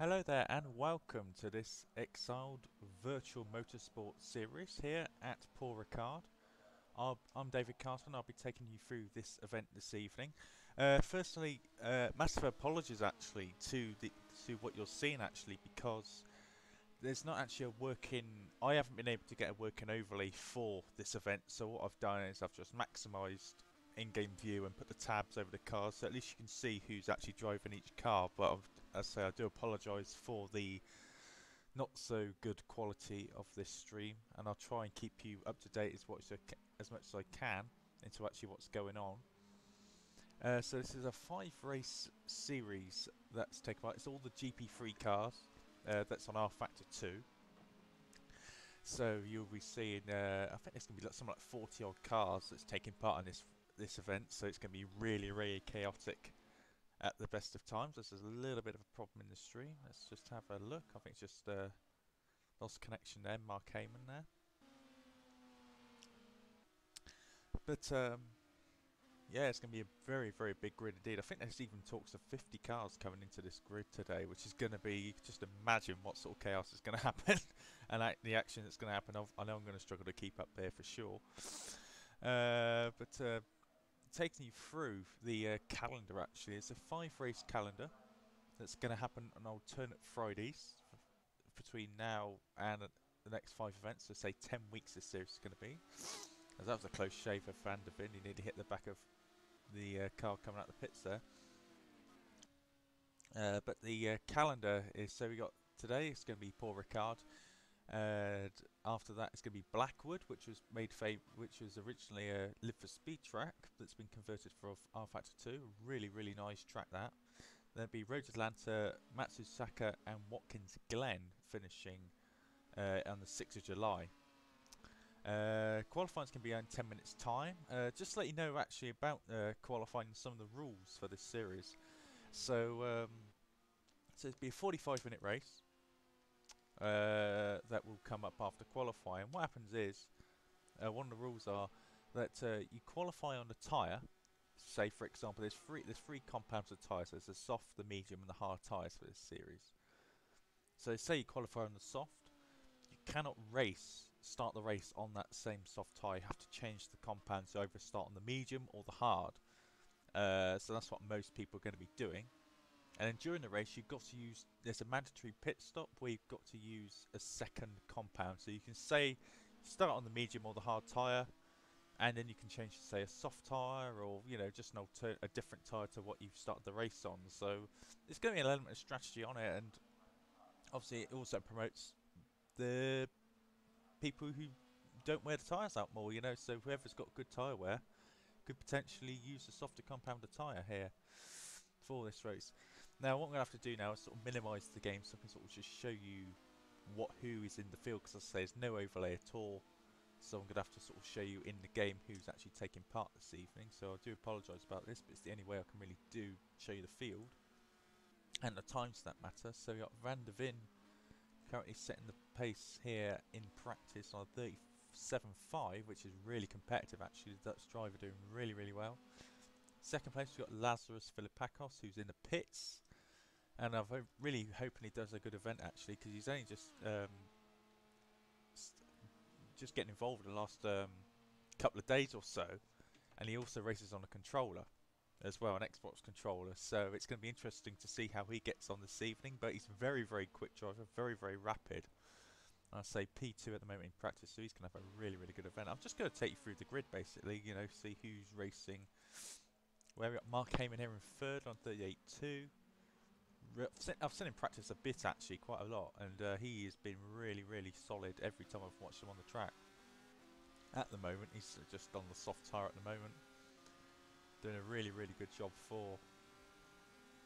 Hello there and welcome to this Exiled Virtual Motorsports series here at Ricard. I'm David Carter and I'll be taking you through this event this evening. Firstly, massive apologies actually to what you're seeing actually, because there's not actually a working. I haven't been able to get a working overlay for this event, so what I've done is I've just maximised in-game view and put the tabs over the cars, so at least you can see who's actually driving each car. But as I say, I do apologise for the not so good quality of this stream, and I'll try and keep you up to date as much as I can into actually what's going on. So this is a 5 race series that's taken part. It's all the GP3 cars. That's on R Factor 2. So you'll be seeing, I think there's going to be something like 40 odd cars that's taking part in this event. So it's going to be really chaotic at the best of times. This is a little bit of a problem in the stream. Let's just have a look. I think it's just lost connection there. Mark Heyman there. But yeah, it's going to be a very big grid indeed. I think there's even talks of 50 cars coming into this grid today, which is going to be, you can just imagine what sort of chaos is going to happen and the action that's going to happen. I know I'm going to struggle to keep up there for sure. But taking you through the calendar, actually, it's a 5 race calendar that's going to happen on alternate Fridays between now and the next 5 events. So say 10 weeks this series is going to be. As that was a close shave of Van der Ven. He nearly hit the back of the car coming out the pits there. But the calendar is, so we got today, it's going to be Paul Ricard. And after that, it's going to be Blackwood, which was originally a Live for Speed track that's been converted for R Factor 2. Really nice track that. There'll be Road Atlanta, Matsusaka, and Watkins Glen finishing on the 6th of July. Qualifying can be in 10 minutes time. Just to let you know actually about qualifying, some of the rules for this series. So it'll be a 45-minute race that will come up after qualifying. What happens is, one of the rules are that you qualify on the tyre. Say for example, there's three compounds of tyres. There's the soft, the medium and the hard tyres for this series. So say you qualify on the soft, you cannot start the race on that same soft tyre. You have to change the compound to either start on the medium or the hard. So that's what most people are going to be doing. And then during the race, you've got to use, there's a mandatory pit stop where you've got to use a second compound. So you can say start on the medium or the hard tyre, and then you can change to say a soft tyre, or just a different tyre to what you've started the race on. So there's going to be an element of strategy on it, and obviously it also promotes the people who don't wear the tyres out more, so whoever's got good tyre wear could potentially use a softer compound of tyre here for this race. Now what I'm going to have to do now is sort of minimise the game so I can sort of just show you who is in the field, because as I say, there's no overlay at all, so I'm going to have to sort of show you in the game who's actually taking part this evening. So I do apologise about this, but it's the only way I can really show you the field and the times that matter. So we've got Van der Ven currently setting the pace here in practice on a 37.5, which is really competitive actually. The Dutch driver doing really well. Second place we've got Lazarus Philippakos, who's in the pits, and I'm really hoping he does a good event actually, because he's only just getting involved in the last couple of days or so, and he also races on a controller as well, an Xbox controller, so it's going to be interesting to see how he gets on this evening. But he's very quick driver, very rapid. I say P2 at the moment in practice, so he's going to have a really good event. I'm just going to take you through the grid basically, see who's racing. Where we got Mark Heyman here in third on 38.2. I've seen him practice a bit actually, quite a lot, and he has been really solid every time I've watched him on the track. At the moment, he's just on the soft tyre at the moment, doing a really good job for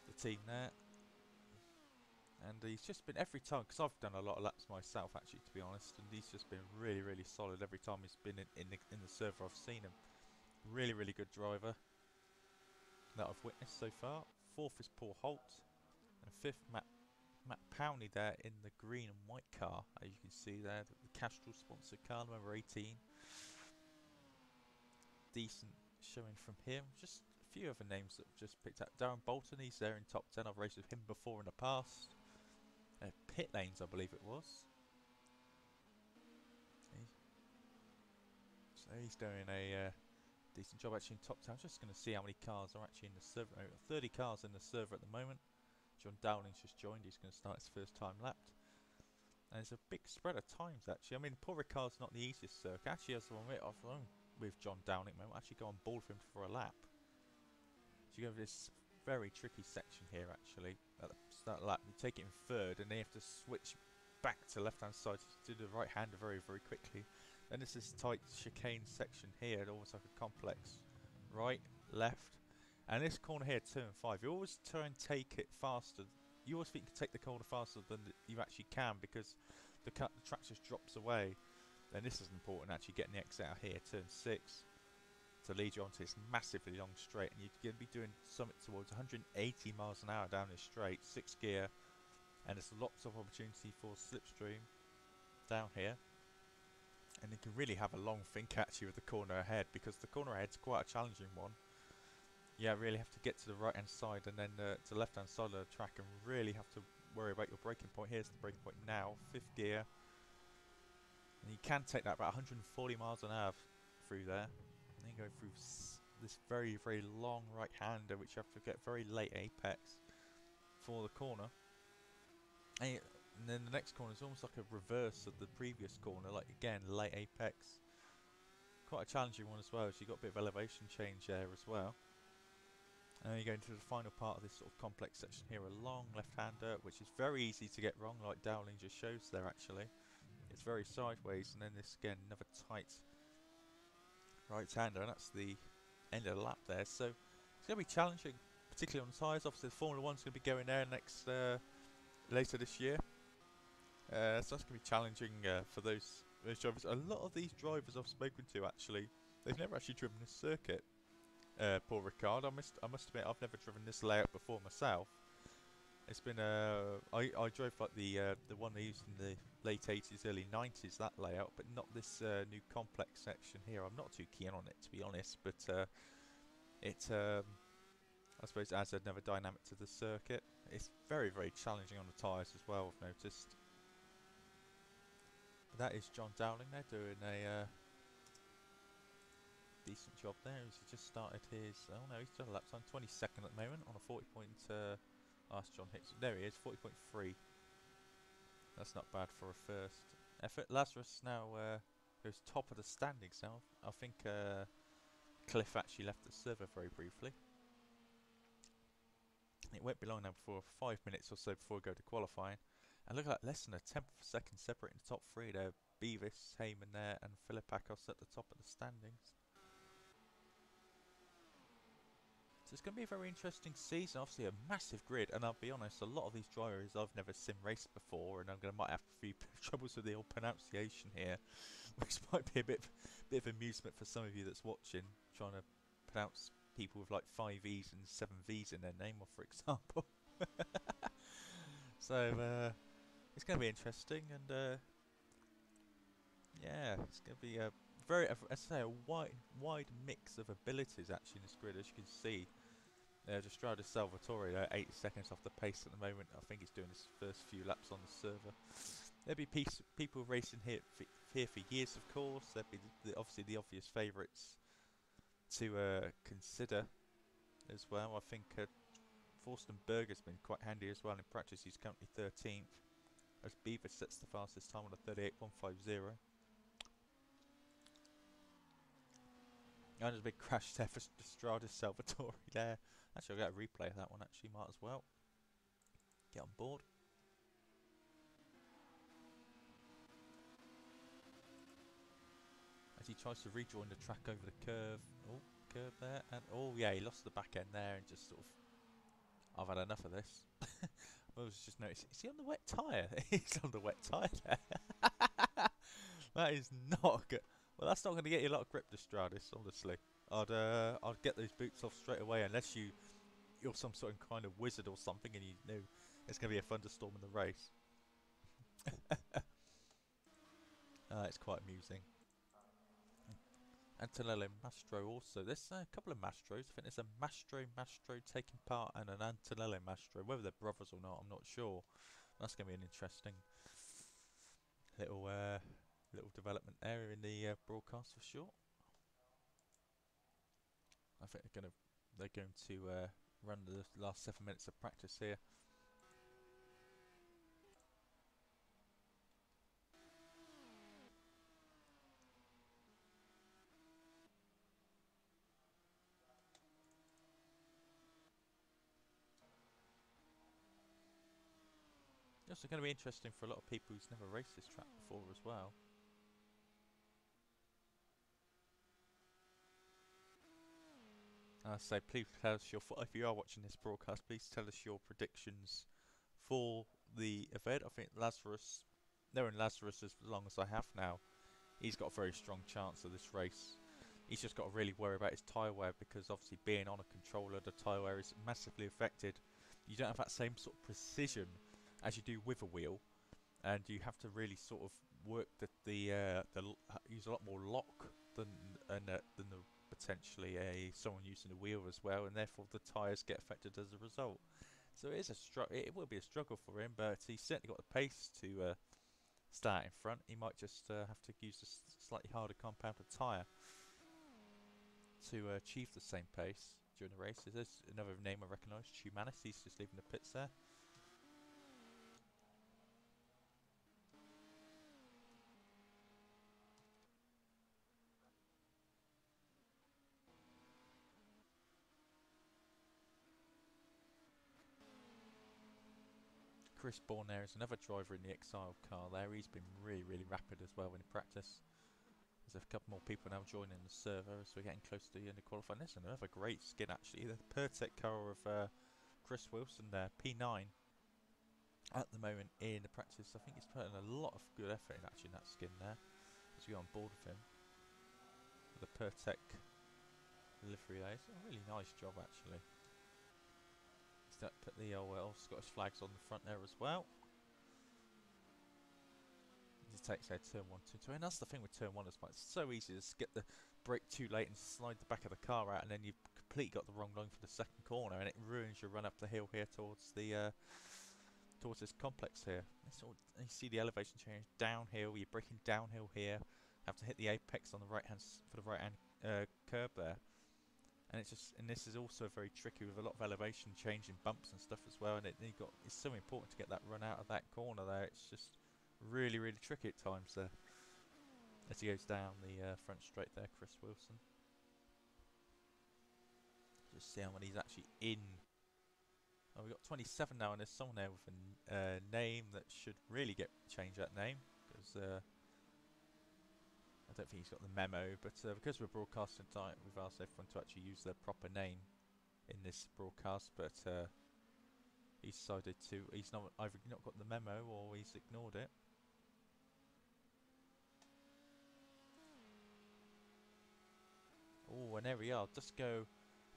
the team there. And he's just been every time, because I've done a lot of laps myself actually, to be honest, and he's just been really solid every time he's been in the server I've seen him. Really good driver that I've witnessed so far. Fourth is Paul Holt, and fifth Matt Powney there in the green and white car, as you can see there, the Castrol sponsored car, number 18. Decent showing from him. Just a few other names that I've just picked up. Darren Bolton, he's there in top 10. I've raced with him before in the past. pit lanes, I believe it was. So he's doing a decent job actually in top 10. I'm just going to see how many cars are actually in the server. 30 cars in the server at the moment. John Dowling's just joined. He's going to start his first time lapped. And there's a big spread of times actually. I mean, Paul Ricard's not the easiest circuit. Actually, as one with John Dowling, I actually go on board with him for a lap. So you go over this very tricky section here actually. At the start of the lap, you take it in third, and then you have to switch back to left hand side to do the right hander very, very quickly. Then there's this tight chicane section here, almost like a complex. Right, left, and this corner here, turn 5. You always try and take it faster. You always think you can take the corner faster than you actually can because the track just drops away. Then this is important, actually getting the exit out here, turn 6, to lead you onto this massively long straight, and you're going to be doing something towards 180 miles an hour down this straight, 6 gear, and there's lots of opportunity for slipstream down here. And you can really have a long think actually with the corner ahead, because the corner ahead's quite a challenging one. Yeah, really have to get to the right hand side and then to the left hand side of the track, and really have to worry about your braking point. Here's the braking point now, 5th gear. And you can take that about 140 miles an hour through there. And then go through this very, very long right hander, which you have to get very late apex for the corner. And then the next corner is almost like a reverse of the previous corner, like again, late apex. Quite a challenging one as well, so you've got a bit of elevation change there as well. And then you go into the final part of this sort of complex section here, a long left-hander, which is very easy to get wrong, like Dowling just shows there actually. It's very sideways, and then this again, another tight right-hander, and that's the end of the lap there. So it's going to be challenging, particularly on the tyres. Obviously the Formula 1's going to be going there next later this year. So that's going to be challenging for those drivers. A lot of these drivers I've spoken to actually, they've never actually driven this circuit. Paul Ricard, I must admit, I've never driven this layout before myself. It's been I drove like the one they used in the late 80s, early 90s, that layout, but not this new complex section here. I'm not too keen on it, to be honest, but it I suppose adds another dynamic to the circuit. It's very, very challenging on the tyres as well, I've noticed. But that is John Dowling there doing a decent job there. He's just started his, oh no, he's done a lap time, 22nd at the moment on a 40 point, ask John Hicks, there he is, 40.3. That's not bad for a first effort. Lazarus now goes top of the standings now. I think Cliff actually left the server very briefly. It won't be long now, before 5 minutes or so before we go to qualifying. And look at that, less than a tenth of a second separating the top 3 there. Beavis, Heyman there, and Philippakos at the top of the standings. So it's going to be a very interesting season. Obviously a massive grid, and I'll be honest, a lot of these drivers I've never sim raced before, and might have a few troubles with the old pronunciation here, which might be a bit of amusement for some of you that's watching, trying to pronounce people with like 5 E's and 7 V's in their name, or for example. So it's going to be interesting, and yeah, it's going to be a very, as I say, a wide mix of abilities actually in this grid, as you can see. Destrada Salvatore there, 8 seconds off the pace at the moment. I think he's doing his first few laps on the server. There'll be people racing here for years, of course. There'll be obviously the obvious favourites to consider as well. I think Forsten Berger's been quite handy as well. In practice, he's currently 13th, as Beaver sets the fastest time on a 38.150. And there's a big crash there for Destrada Salvatore there. Actually, I'll get a replay of that one, actually, might as well. Get on board. As he tries to rejoin the track over the curve. Oh, curve there. And oh, yeah, he lost the back end there and just sort of... I've had enough of this. I was just noticing, is he on the wet tyre? He's on the wet tyre there. That is not good. Well, that's not going to get you a lot of grip, Destradis, honestly. I'd get those boots off straight away, unless you're some sort of kind of wizard or something and you know it's going to be a thunderstorm in the race. It's quite amusing. Antonello Mastro also. There's a couple of Mastros. I think there's a Mastro taking part and an Antonello Mastro. Whether they're brothers or not, I'm not sure. That's going to be an interesting little little development area in the broadcast for sure. I think they're going to run the last 7 minutes of practice here. It's also going to be interesting for a lot of people who's never raced this track before as well. I say, please tell us if you are watching this broadcast, please tell us your predictions for the event. I think Lazarus, knowing Lazarus as long as I have now, he's got a very strong chance of this race. He's just got to really worry about his tyre wear, because obviously being on a controller, the tyre wear is massively affected. You don't have that same sort of precision as you do with a wheel, and you have to really sort of work use a lot more lock than the potentially someone using a wheel as well, and therefore the tyres get affected as a result. So it is it will be a struggle for him, but he's certainly got the pace to start in front. He might just have to use a slightly harder compounded tyre to achieve the same pace during the race. There's another name I recognise, Humanis. He's just leaving the pits there. Chris Bourne there is another driver in the Exiled car there. He's been really, really rapid as well in practice. There's a couple more people now joining the server as we're getting close to the end of qualifying. This is another great skin actually. The Pertec car of Chris Wilson there, P9. At the moment in the practice, I think he's putting a lot of good effort in actually in that skin there. As we go on board with him. The Pertec livery there. It's a really nice job actually. Put the old Scottish flags on the front there as well. He takes their turn 1, 2, 3, and that's the thing with turn 1 is it's so easy to get the brake too late and slide the back of the car out, and then you've completely got the wrong line for the second corner, and it ruins your run up the hill here towards the towards this complex here. You see the elevation change downhill. You're braking downhill here. Have to hit the apex on the right hand curb there. And this is also very tricky with a lot of elevation change in bumps and stuff as well. And it's so important to get that run out of that corner there. It's just really, really tricky at times there. As he goes down the front straight there, Chris Wilson. Just see how many he's actually in. Oh, we've got 27 now, and there's someone there with a name that should really change that name, because I don't think he's got the memo, but because we're broadcasting tonight, we've asked everyone to actually use their proper name in this broadcast, but he's decided he's either not got the memo or he's ignored it. Oh, and there we are. Just go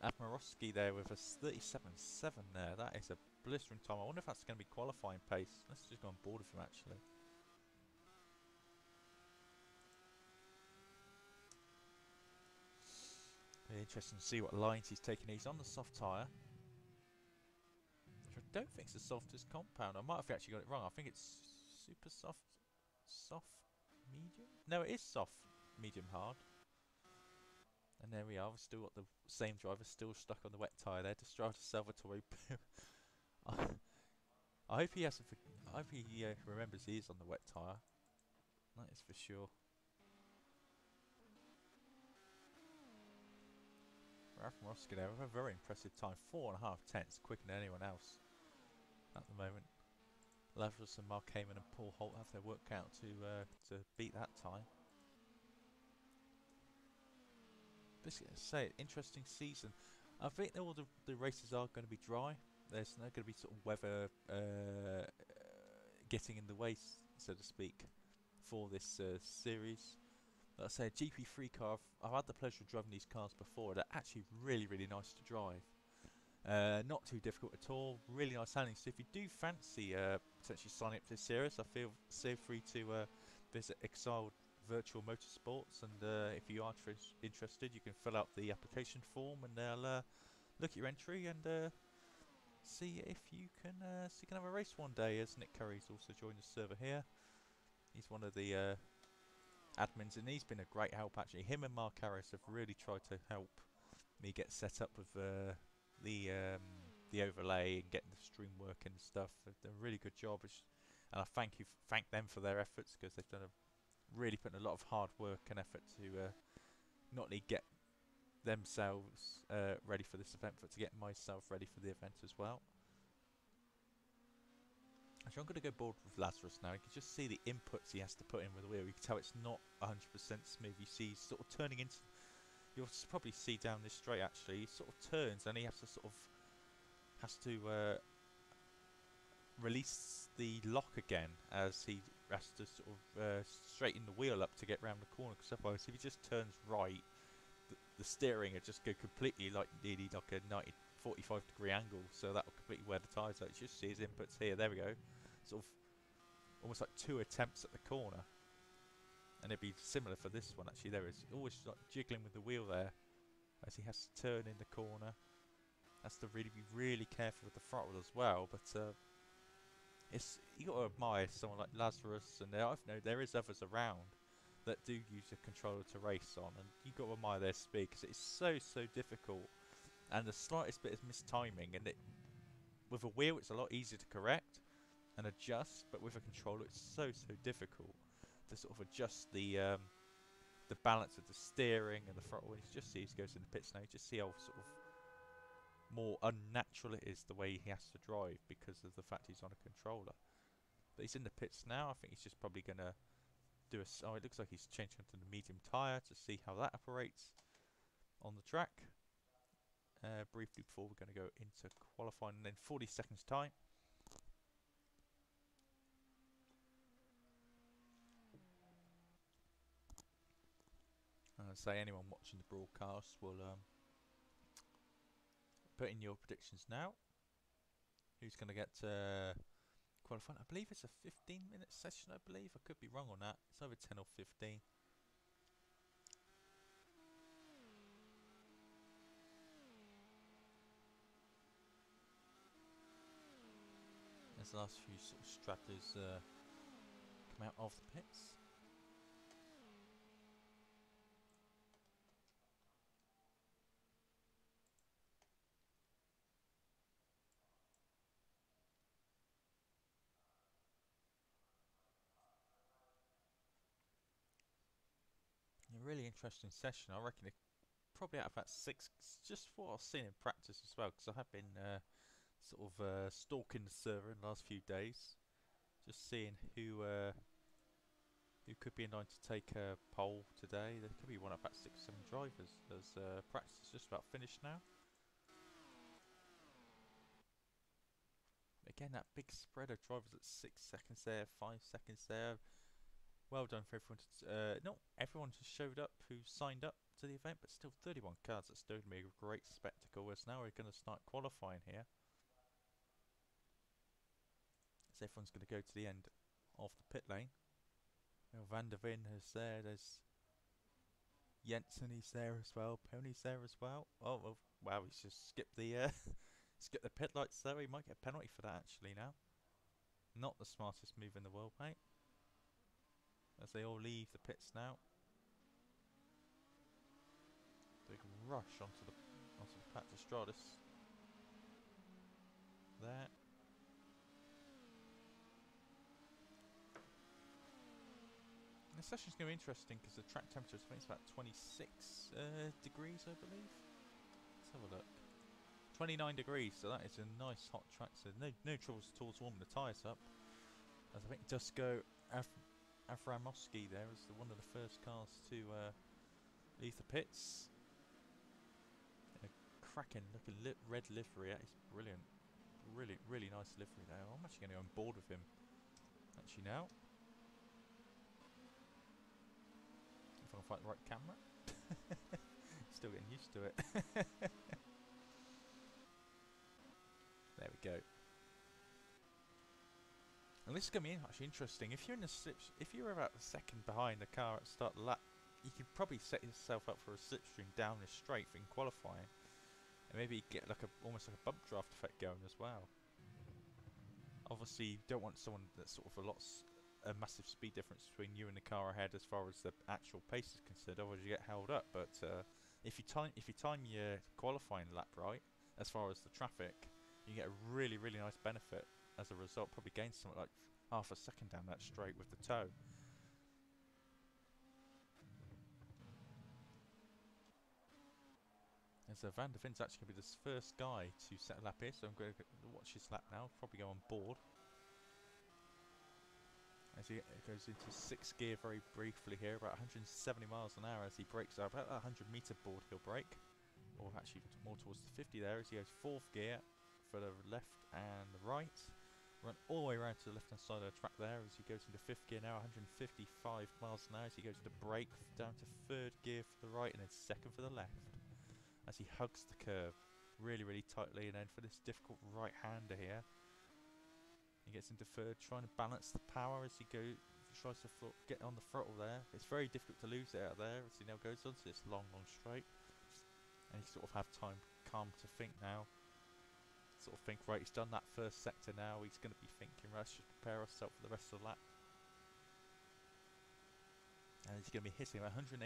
Admirowski there with a 37.7 there. That is a blistering time. I wonder if that's going to be qualifying pace. Let's just go on board with him actually. Be interesting to see what lines he's taking. He's on the soft tyre, which I don't think is the softest compound. I might have actually got it wrong. I think it's super soft, medium. No, it is soft, medium, hard. And there we are. We've still got the same driver still stuck on the wet tyre there. Distrata Salvatore. I hope he hasn't. I hope he remembers he is on the wet tyre. That is for sure. Ralph Morosky there with a very impressive time, 4.5 tenths quicker than anyone else at the moment. Lazarus and Mark Heyman and Paul Holt have their work out to beat that time. Basically, say interesting season. I think all the races are going to be dry. There's not going to be sort of weather getting in the way, so to speak, for this series. Like I say, a GP3 car, I've had the pleasure of driving these cars before. They're actually really, really nice to drive. Not too difficult at all. Really nice handling. So if you do fancy potentially signing up to this series, I feel free to visit Exiled Virtual Motorsports. And if you are interested, you can fill out the application form, and they'll look at your entry and see if you can have a race one day. As Nick Curry's also joined the server here. He's one of the admins, and he's been a great help actually. Him and Mark Harris have really tried to help me get set up with the overlay and getting the stream working and stuff. They've done a really good job, and I thank them for their efforts, because they've done really put in a lot of hard work and effort to not only get themselves ready for this event, but to get myself ready for the event as well. Actually, I'm going to go board with Lazarus now. You can just see the inputs he has to put in with the wheel. You can tell it's not 100% smooth. You see he's sort of turning into... You'll probably see down this straight actually. He sort of turns and he has to release the lock again, as he has to sort of straighten the wheel up to get round the corner, because otherwise if he just turns right, the steering will just go completely nearly like a 45 degree angle, so that will completely wear the tyres out. You just see his inputs here, there we go, sort of almost like 2 attempts at the corner. And it'd be similar for this one actually. There is always like jiggling with the wheel there as he has to turn in the corner. Has to really be really careful with the throttle as well, but you got to admire someone like Lazarus, and I know there is others around that do use a controller to race on, and you got to admire their speed, because it's so difficult, and the slightest bit of mistiming, and with a wheel it's a lot easier to correct and adjust, but with a controller it's so difficult to sort of adjust the balance of the steering and the throttle. And you just see he goes in the pits now. You just see how sort of more unnatural it is the way he has to drive, because of the fact he's on a controller. But he's in the pits now. I think he's just probably going to do oh, it looks like he's changing to the medium tyre to see how that operates on the track. Briefly before we're going to go into qualifying, and then 40 seconds time. Say anyone watching the broadcast will put in your predictions now. Who's going to get qualifying? I believe it's a 15-minute session, I believe. I could be wrong on that. It's over 10 or 15. As the last few sort of stragglers come out of the pits. A really interesting session. I reckon it probably out of about 6, just what I've seen in practice as well, because I have been sort of stalking the server in the last few days, just seeing who could be in line to take a pole today. There could be one of about 6 or 7 drivers, as practice is just about finished now. Again, that big spread of drivers at 6 seconds there, 5 seconds there. Well done for everyone. Not everyone just showed up who signed up to the event, but still 31 cars. That's still going to be a great spectacle, as now we're going to start qualifying here. So everyone's going to go to the end of the pit lane. Well, Van der Veen is there. There's Jensen, he's there as well. Pony's there as well. Oh, well, wow, he's just skipped the skip the pit lights there. He might get a penalty for that actually now. Not the smartest move in the world, mate. As they all leave the pits now. Big rush onto the Pat Stratus. There. The session's going to be interesting because the track temperature, I think it's about 26 degrees, I believe. Let's have a look. 29 degrees, so that is a nice hot track. So no troubles at all to warming the tyres up. As I think Dusko Avramovsky there is one of the first cars to leave the pits. A cracking looking red livery. That is brilliant. Really nice livery there. I'm actually going to go on board with him actually now. If I can find the right camera. Still getting used to it. There we go. And this is going to be actually interesting. If you're in a if you're about a second behind the car at the start of the lap, you could probably set yourself up for a slipstream down the straight in qualifying. And maybe get like almost like a bump draft effect going as well. Obviously, you don't want someone that's sort of a massive speed difference between you and the car ahead as far as the actual pace is concerned. Otherwise, you get held up. But if you time your qualifying lap right, as far as the traffic, you get a really nice benefit as a result. Probably gain something like half a second down that straight with the toe. As Van der Vin's actually going to be the first guy to set a lap here, so I'm going to watch his lap now, probably go on board. As he goes into 6th gear very briefly here, about 170 miles an hour as he brakes out, about that 100 metre board he'll brake. Or actually more towards the 50 there as he goes 4th gear for the left and the right. Run all the way around to the left hand side of the track there as he goes into 5th gear now, 155 miles an hour as he goes to brake down to 3rd gear for the right and then 2nd for the left. As he hugs the curve really tightly, and then for this difficult right-hander here, he gets into 3rd, trying to balance the power as he tries to get on the throttle there. It's very difficult to lose it out there as he now goes onto this long straight, and he sort of have time calm to think now. Sort of think, right, he's done that first sector now, he's going to be thinking, right, let's just prepare ourselves for the rest of the lap. And he's going to be hitting 182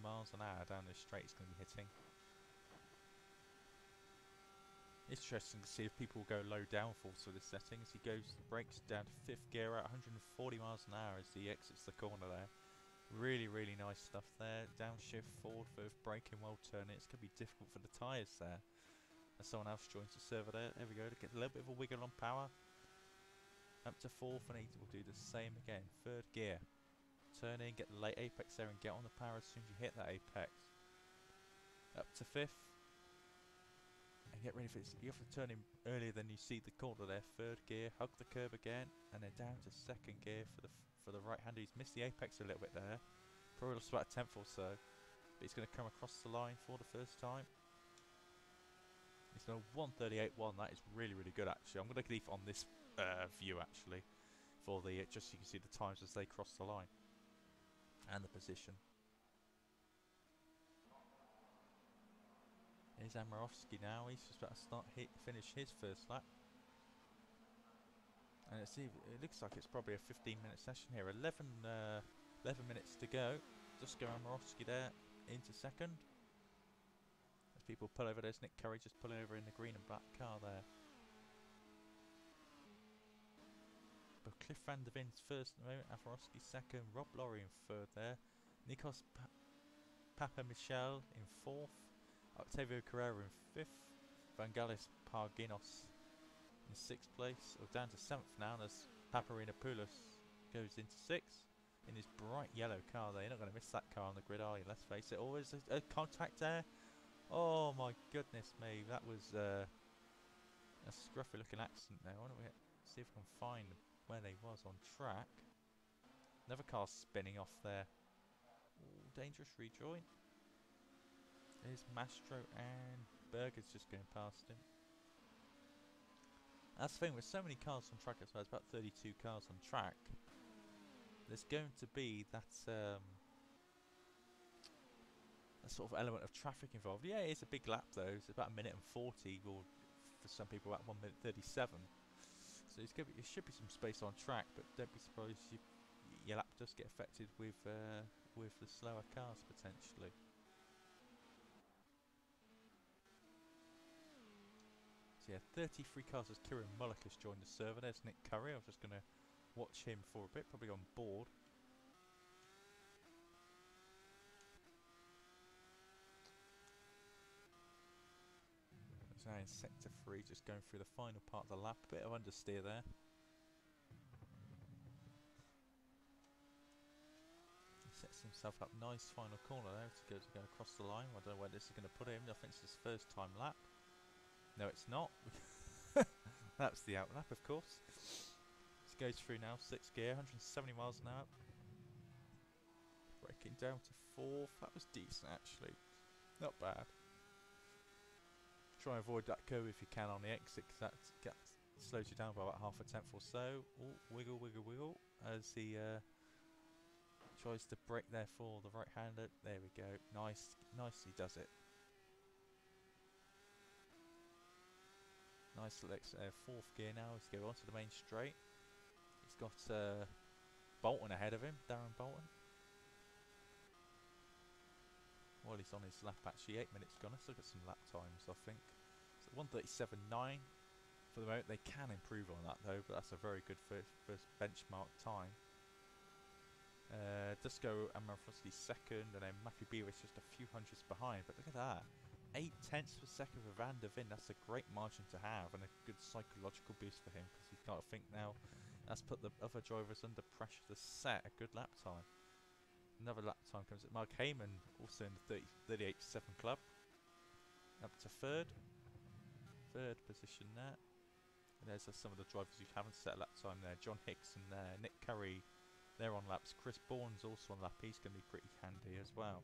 miles an hour down this straight. He's going to be hitting. Interesting to see if people go low downforce with this setting as he brakes down to 5th gear at 140 miles an hour as he exits the corner there. Really nice stuff there. Downshift, forward, 5th, braking well turning. It's going to be difficult for the tyres there. As someone else joins the server there. There we go, to get a little bit of a wiggle on power. Up to 4th, and he will do the same again. 3rd gear. Turn in, get the late apex there and get on the power as soon as you hit that apex. Up to 5th. And get ready for this. You have to turn in earlier than you see the corner there. 3rd gear, hug the curb again, and then down to 2nd gear for the right hander. He's missed the apex a little bit there. Probably lost about a tenth or so. But he's going to come across the line for the first time. He's going 138.1. That is really good actually. I'm going to leave on this view actually for the just so you can see the times as they cross the line and the position. Here's Amarovsky now. He's just about to finish his first lap. And let's see, it looks like it's probably a 15-minute session here. 11 minutes to go. Dusko Amarovsky there into 2nd. As people pull over, there's Nick Curry just pulling over in the green and black car there. But Cliff Van der Vin's first at the moment, Amarovsky 2nd, Rob Laurie in 3rd there. Nikos Papa Michel in 4th. Octavio Carrera in 5th, Vangelis Parginos in 6th place, or down to 7th now as Paparinopoulos goes into 6th in his bright yellow car there. You're not going to miss that car on the grid, are you? Let's face it. Always a contact there. Oh my goodness me, that was a scruffy looking accident there. Why don't we see if we can find where they was on track. Another car spinning off there. Ooh, dangerous rejoin. There's Mastro and Berger's just going past him. That's the thing, with so many cars on track as well, it's about 32 cars on track. There's going to be that a sort of element of traffic involved. Yeah, it's a big lap though. It's about 1 minute and 40, or for some people about 1 minute 37. So it's going to be, it should be some space on track, but don't be surprised if your lap does get affected with the slower cars potentially. So yeah, 33 cars as Kieran Mullock has joined the server. There's Nick Curry. I'm just going to watch him for a bit, probably on board. So now in sector 3, just going through the final part of the lap. A bit of understeer there. He sets himself up nice final corner there to go across the line. I don't know where this is going to put him. I think it's his first time lap. No, it's not. That's the out lap, of course. This goes through now, 6th gear, 170 miles an hour. Braking down to 4th. That was decent, actually. Not bad. Try and avoid that curve if you can on the exit, because that slows you down by about half a tenth or so. Ooh, wiggle as he tries to brake there for the right-hander. There we go. Nicely does it. Nice little fourth gear now. He's going onto the main straight. He's got Bolton ahead of him, Darren Bolton. Well, he's on his lap actually, 8 minutes gone. Let's look at some lap times, I think. So 1:37.9 for the moment. They can improve on that though, but that's a very good first benchmark time. Dusko and Marfosky second, and then Matthew Beavis just a few hundreds behind. But look at that, 0.8 per second for Van der Ven. That's a great margin to have, and a good psychological boost for him, because he's got to think now that's put the other drivers under pressure to set a good lap time. Another lap time comes at Mark Heyman, also in the 38.7 club, up to third position there. And there's some of the drivers who haven't set a lap time there. John Hicks and Nick Curry, they're on laps. Chris Bourne's also on lap. He's going to be pretty handy as well.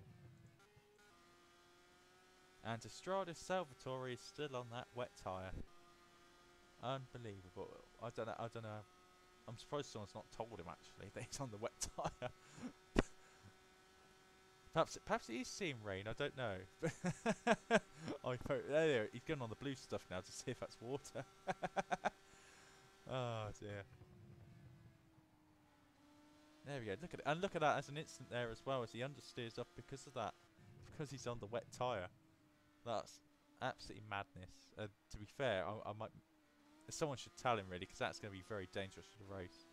And Estrada Salvatore is still on that wet tyre. Unbelievable. I don't know. I'm surprised someone's not told him actually that he's on the wet tyre. Perhaps he is seeing rain. I don't know. There, he's going on the blue stuff now to see if that's water. Oh dear. There we go. Look at it, and look at that as an instant there as well, as he understeers up because of that, because he's on the wet tyre. That's absolutely madness. To be fair, I might. Someone should tell him really, because that's going to be very dangerous for the race.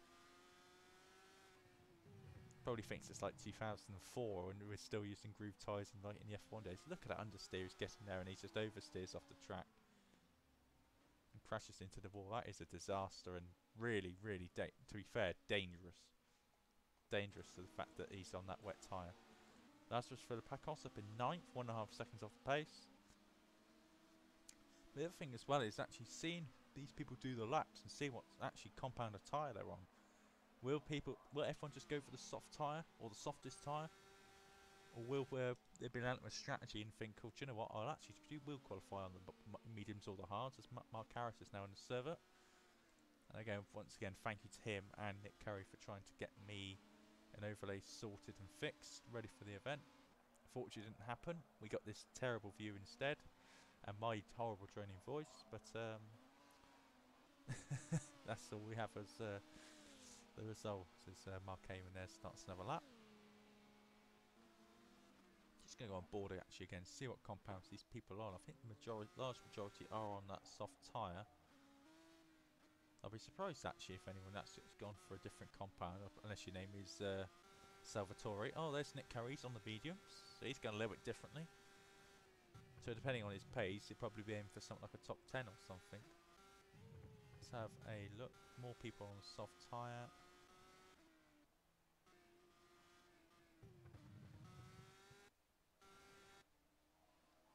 Probably thinks it's like 2004 and we're still using groove tyres in the F1 days. Look at that understeer he's getting there, and he just oversteers off the track and crashes into the wall. That is a disaster, and really, really, to be fair, dangerous. Dangerous to the fact that he's on that wet tyre. Lazarus Philippakos up in 9th, 1.5 seconds off the pace. The other thing as well is actually seeing these people do the laps and see what actually compound of tyre they're on. Will F1 just go for the soft tyre or the softest tyre, or will there be an element of strategy and think, oh, do you know what? I'll actually will qualify on the mediums or the hards, as Mark Harris is now in the server. And again, once again, thank you to him and Nick Curry for trying to get me an overlay sorted and fixed, ready for the event. Unfortunately, it didn't happen. We got this terrible view instead, and my horrible droning voice. But that's all we have as the result. As Mark Heyman there starts another lap. Just going to go on board actually again, see what compounds these people are on. I think the large majority are on that soft tyre. I'll be surprised actually if anyone actually has gone for a different compound, unless your name is Salvatore. Oh, there's Nick Curry, he's on the mediums, so he's going a little bit differently. So depending on his pace, he'll probably be aiming for something like a top 10 or something. Let's have a look. More people on the soft tyre.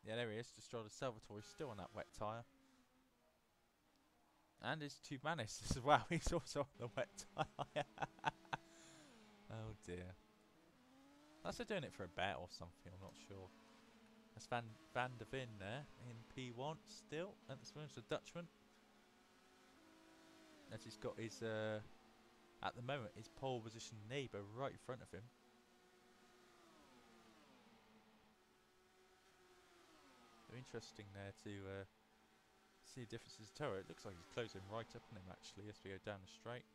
Yeah, there he is. Estrada Salvatore still on that wet tyre. And his two Manis as well. He's also on the wet tyre. Oh dear. Unless they're doing it for a bet or something, I'm not sure. That's Van der Ven there in P1 still. And this one's a Dutchman. As he's got his, at the moment, his pole position neighbour right in front of him. So interesting there to see the differences in tower. It looks like he's closing right up on him actually as we go down the straight.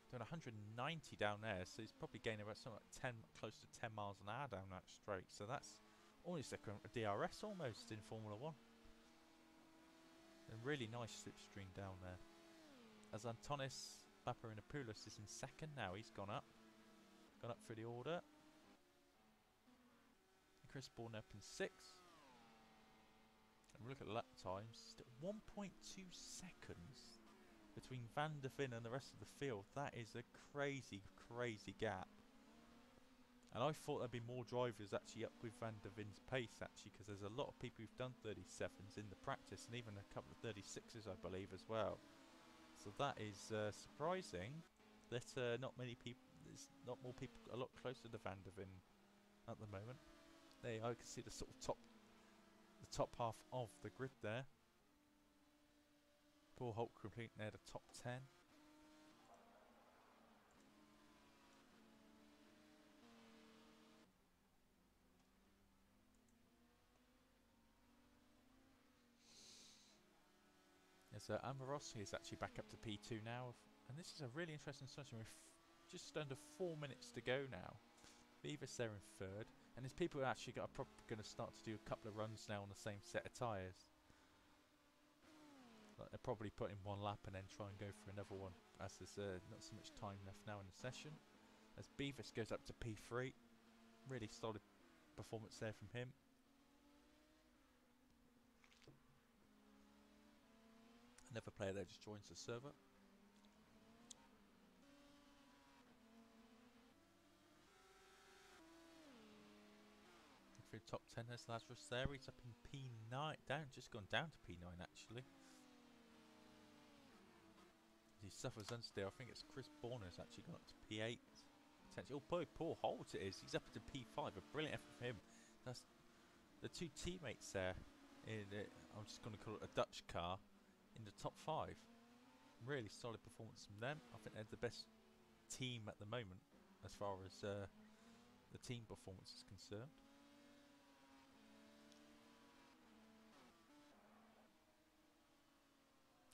Doing 190 down there, so he's probably gaining about something like close to 10 miles an hour down that straight. So that's almost like a DRS almost in Formula 1. A really nice slipstream down there. As Antonis Paparinopoulos is in second now, he's gone up through the order. Chris Bourne up in 6th. And we look at lap times, still 1.2 seconds between Van der Ven and the rest of the field. That is a crazy, crazy gap. And I thought there'd be more drivers actually up with Van der Ven's pace actually, because there's a lot of people who've done 37s in the practice, and even a couple of 36s I believe as well. So that is surprising that not many people, there's not more people a lot closer to Van der Ven at the moment. There I can see the sort of top half of the grid there. Paul Holt completing there the top 10. So Amorossi is actually back up to P2 now, and this is a really interesting session with just under 4 minutes to go now. Beavis there in third, and there's people who actually going to start to do a couple of runs now on the same set of tyres. Like they're probably putting one lap and then try and go for another one, as there's not so much time left now in the session. As Beavis goes up to P3, really solid performance there from him. Another player there just joins the server. Through top 10, there's Lazarus there. He's up in P9, just gone down to P9 actually. He suffers understeer. I think it's Chris Borner's actually gone up to P8. Oh boy, Paul Holt it is. He's up to P5. A brilliant effort from him. That's the two teammates there. I'm just going to call it a Dutch car in the top 5. Really solid performance from them. I think they're the best team at the moment as far as the team performance is concerned.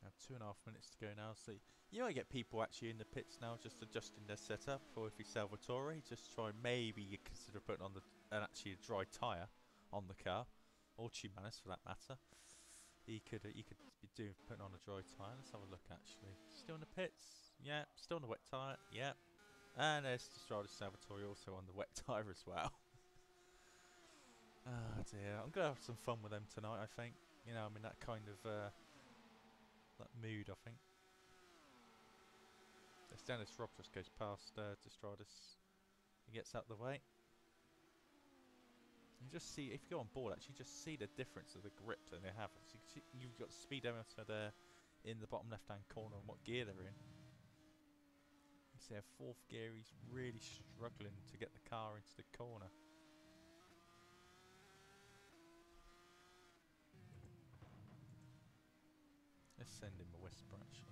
Now 2.5 minutes to go now. So you might get people actually in the pits now just adjusting their setup. Or if you're Salvatore, just try maybe you consider putting on actually a dry tyre on the car, or Chimanis for that matter. You could be putting on a dry tyre. Let's have a look actually. Still in the pits? Yeah. Still on the wet tyre? Yeah. And there's Strada Salvatore also on the wet tyre as well. Oh dear. I'm going to have some fun with them tonight, I think. You know, I'm in that kind of that mood, I think. As Dennis Rob just goes past Destradus. He gets out the way. You just see, if you go on board, actually just see the difference of the grip that they have. So you've got speedometer there in the bottom left-hand corner and what gear they're in. You see a 4th gear, he's really struggling to get the car into the corner. Let's send him a whisper actually.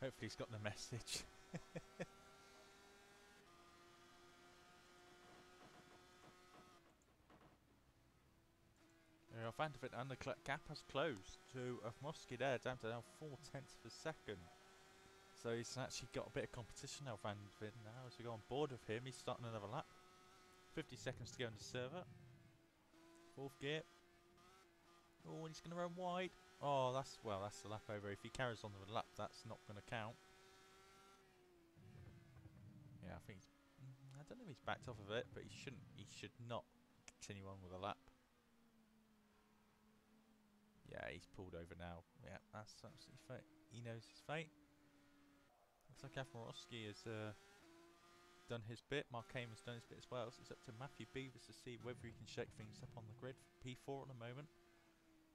Hopefully he's got the message. Van der Vet and the gap has closed to Mosky there, down to now 4/10 of a second. So he's actually got a bit of competition now, Van der Vet now. As we go on board with him, he's starting another lap. 50 seconds to go in the server. 4th gear. Oh, and he's going to run wide. Oh, that's the lap over. If he carries on the lap, that's not going to count. Yeah, I think I don't know if he's backed off of it, but he shouldn't. He should not continue on with a lap. Yeah, he's pulled over now. Yeah, that's absolutely fate. He knows his fate. Looks like Afrosky has done his bit. Mark Heyman's done his bit as well. So it's up to Matthew Beavers to see whether he can shake things up on the grid. P4 at the moment.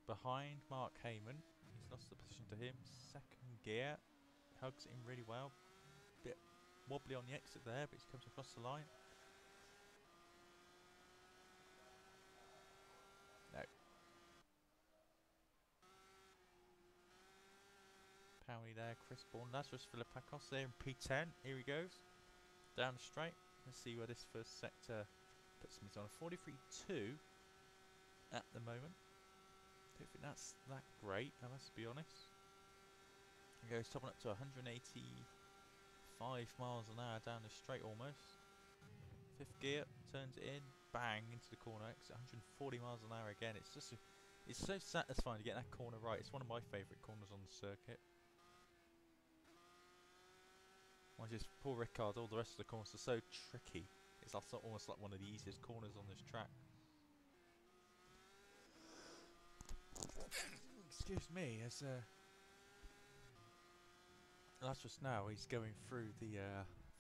Behind Mark Heyman. He's lost the position to him. 2nd gear. Hugs him really well. Bit wobbly on the exit there, but he comes across the line. No. Powie there, Chris Bourne, Lazarus Philippakos there in P10. Here he goes. Down the straight. Let's see where this first sector puts him. He's on a 43.2 at the moment. Don't think that's that great, I must be honest. He goes topping up to 185 miles an hour down the straight almost. 5th gear, turns it in, bang, into the corner, exit 140 miles an hour again. It's just, it's so satisfying to get that corner right. It's one of my favourite corners on the circuit. Well, just poor Ricard, all the rest of the corners are so tricky. It's also almost like one of the easiest corners on this track. Excuse me, as that's just now he's going through the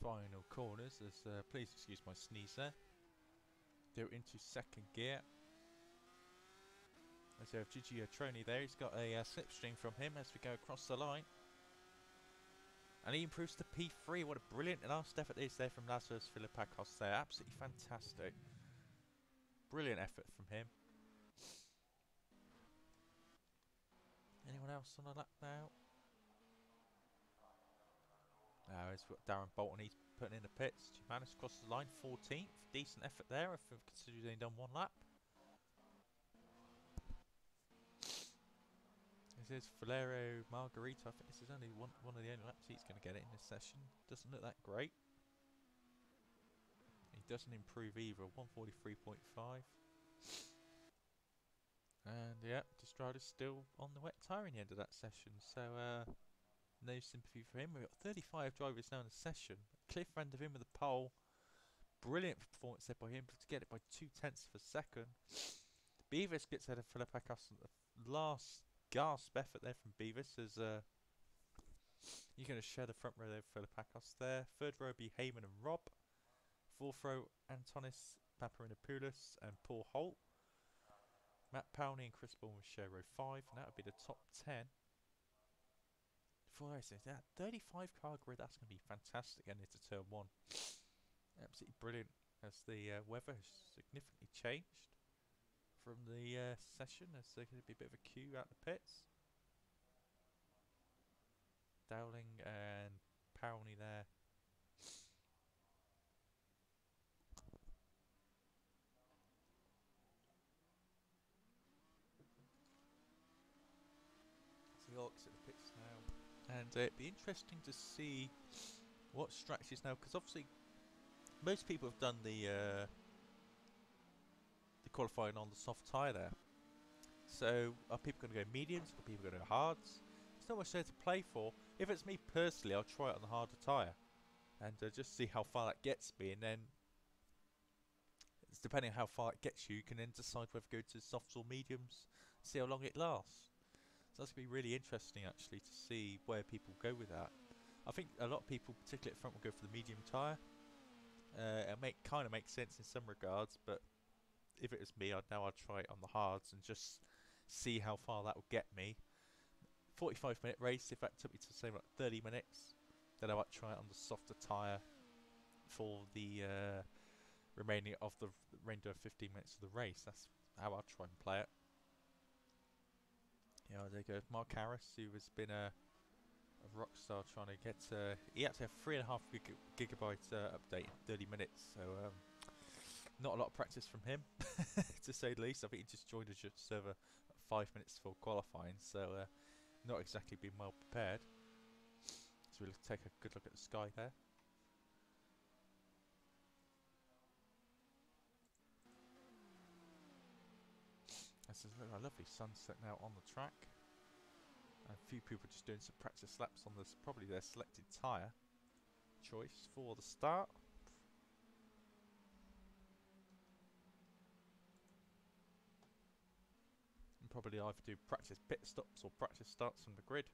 final corners. As please excuse my sneeze there. Go into 2nd gear. As we have Gigi Troni there, he's got a slipstream from him as we go across the line. And he improves to P3. What a brilliant last effort is there from Lazarus Philippakos there. Absolutely fantastic. brilliant effort from him. Anyone else on a lap now? He's got Darren Bolton, he's putting in the pits. He managed to cross the line, 14th. Decent effort there, if we've considered he'd done one lap. This is Valero Margarita. I think this is only one of the only laps he's going to get it in this session. Doesn't look that great. He doesn't improve either, 143.5. And yeah, Distrada's still on the wet tyre in the end of that session. So no sympathy for him. We've got 35 drivers now in the session. Cliff ran of him with the pole. Brilliant performance there by him to get it by 0.2 of a second. Beavis gets ahead of Philip Acos. Last gasp effort there from Beavis as you're going to share the front row there with Philip Acos there. Third row will be Heyman and Rob. Fourth row, Antonis Paparinopoulos and Paul Holt. Matt Powney and Chris Bourne will share row 5, and that would be the top 10. Before I say that, 35 car grid, that's going to be fantastic getting into turn 1. Absolutely brilliant as the weather has significantly changed from the session, as there's going to be a bit of a queue out the pits. Dowling and Powney there. So the Orcs at the pits now. And it'd be interesting to see what strategies now, because obviously most people have done the qualifying on the soft tyre there. So are people going to go mediums? Are people going to go hards? There's not much there to play for. If it's me personally, I'll try it on the harder tyre and just see how far that gets me, and then it's depending on how far it gets you, you can then decide whether to go to softs or mediums, see how long it lasts. So that's going to be really interesting actually to see where people go with that. I think a lot of people, particularly at front, will go for the medium tyre. It kind of makes sense in some regards, but if it was me, I'd try it on the hards and just see how far that will get me. 45-minute race, if that took me to say like 30 minutes, then I might try it on the softer tyre for the remaining of the remainder of 15 minutes of the race. That's how I'd try and play it. You know, there goes Mark Harris, who has been a rock star trying to get. He actually had 3.5 gigabyte update in 30 minutes, so not a lot of practice from him, to say the least. I think he just joined the server at 5 minutes before qualifying, so not exactly been well prepared. So we'll take a good look at the sky there. This is a lovely sunset now on the track. A few people just doing some practice laps on this, probably their selected tyre choice for the start. And probably either do practice pit stops or practice starts from the grid,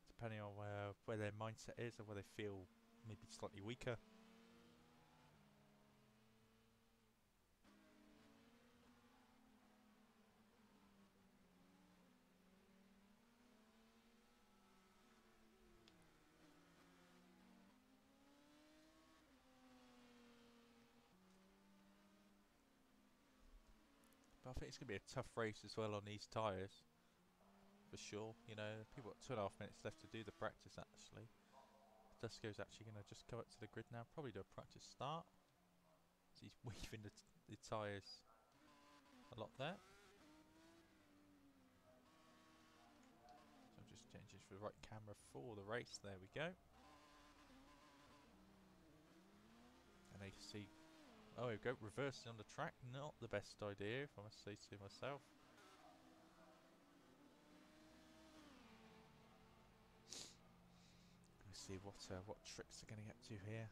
depending on where their mindset is and where they feel maybe slightly weaker. But I think it's going to be a tough race as well on these tyres, for sure. You know, people got 2.5 minutes left to do the practice actually. Dusko's actually going to just come up to the grid now, probably do a practice start. So he's weaving the tyres a lot there. So I'm just changing for the right camera for the race. There we go. And you can see, oh, we go reversing on the track. Not the best idea, if I must say so myself. Let's see what tricks they're going to get to here.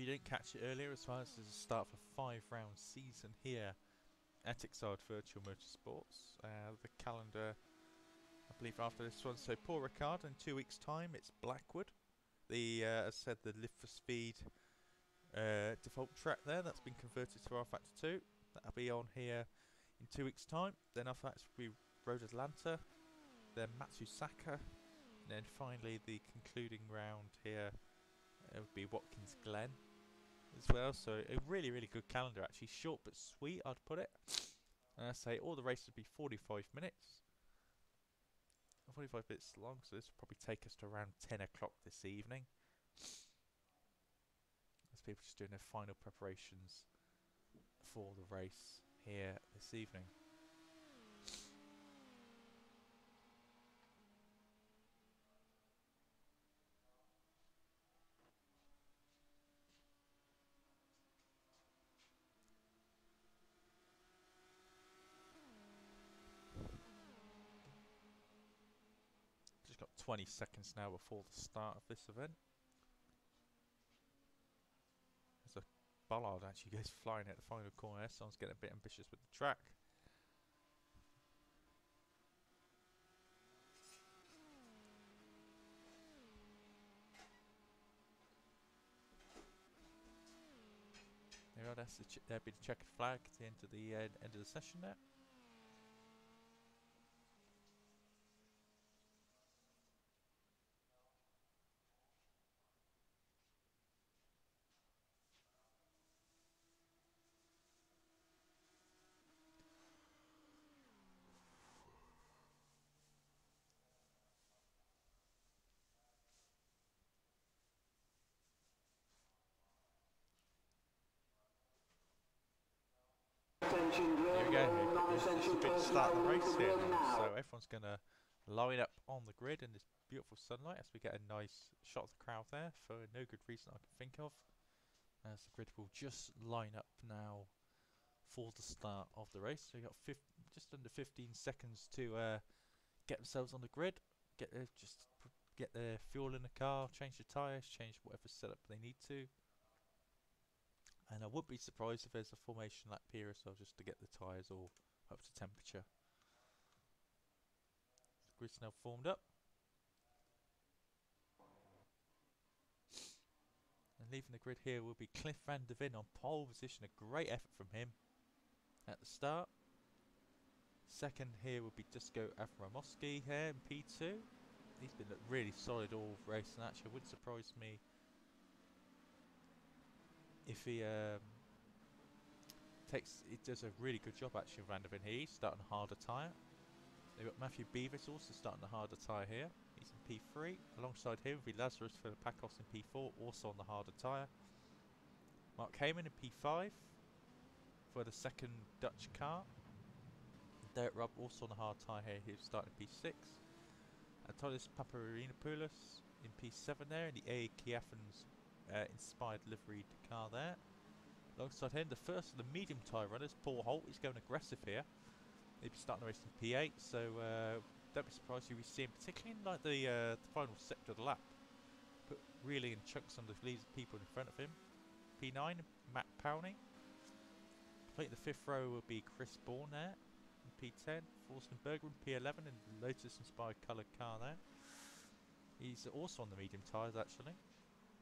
you didn't catch it earlier as well, this is the start of a 5-round season here at Exiled Virtual Motorsports. The calendar, I believe, after this one, so poor Ricard, in 2 weeks' time it's Blackwood. The, as I said, the Live for Speed default track there, that's been converted to R Factor 2. That'll be on here in 2 weeks' time. Then after that will be Road Atlanta, then Matsusaka, and then finally the concluding round here would be Watkins Glen as well. So a really, really good calendar actually, short but sweet I'd put it. And I say all the races would be 45 minutes. 45 minutes long, so this will probably take us to around 10 o'clock this evening. As people just doing their final preparations for the race here this evening. Just got 20 seconds now before the start of this event. There's a bollard actually goes flying at the final corner. Someone's getting a bit ambitious with the track. There we are, that's there'll be the checkered flag at the end of the session there. Here we go, it's a bit start of the race here now. So everyone's going to line up on the grid in this beautiful sunlight as we get a nice shot of the crowd there for no good reason I can think of. As the grid will just line up now for the start of the race. So we've got just under 15 seconds to get themselves on the grid, get their fuel in the car, change the tyres, change whatever setup they need to. And I wouldn't be surprised if there's a formation lap here as well, just to get the tyres all up to temperature. The grid's now formed up. And leaving the grid here will be Cliff Van der Veen on pole position. A great effort from him at the start. Second here will be Dusko Avramovsky here in P2. He's been really solid all race, and actually it wouldn't surprise me if he does a really good job actually of Van der Veen here. He's starting a harder tyre. They've got Matthew Beavis also starting a harder tyre here. He's in P3. Alongside him will be Lazarus Philippakos in P4, also on the harder tyre. Mark Heyman in P5 for the second Dutch car. Derek Rubb also on the hard tyre here, he's starting P6. Antonis Paparinopoulos in P7 there, in the AEK Athens inspired liveried car there. Alongside him, the first of the medium tyre runners, Paul Holt, is going aggressive here. He'll be starting the race in P8, so don't be surprised if we see him, particularly in like the final sector of the lap, put really in chunks on the leads of people in front of him. P9, Matt Powney. Completing the fifth row will be Chris Bourne there. In P10, Forsten Berger in P11 in the Lotus inspired coloured car there. He's also on the medium tyres actually.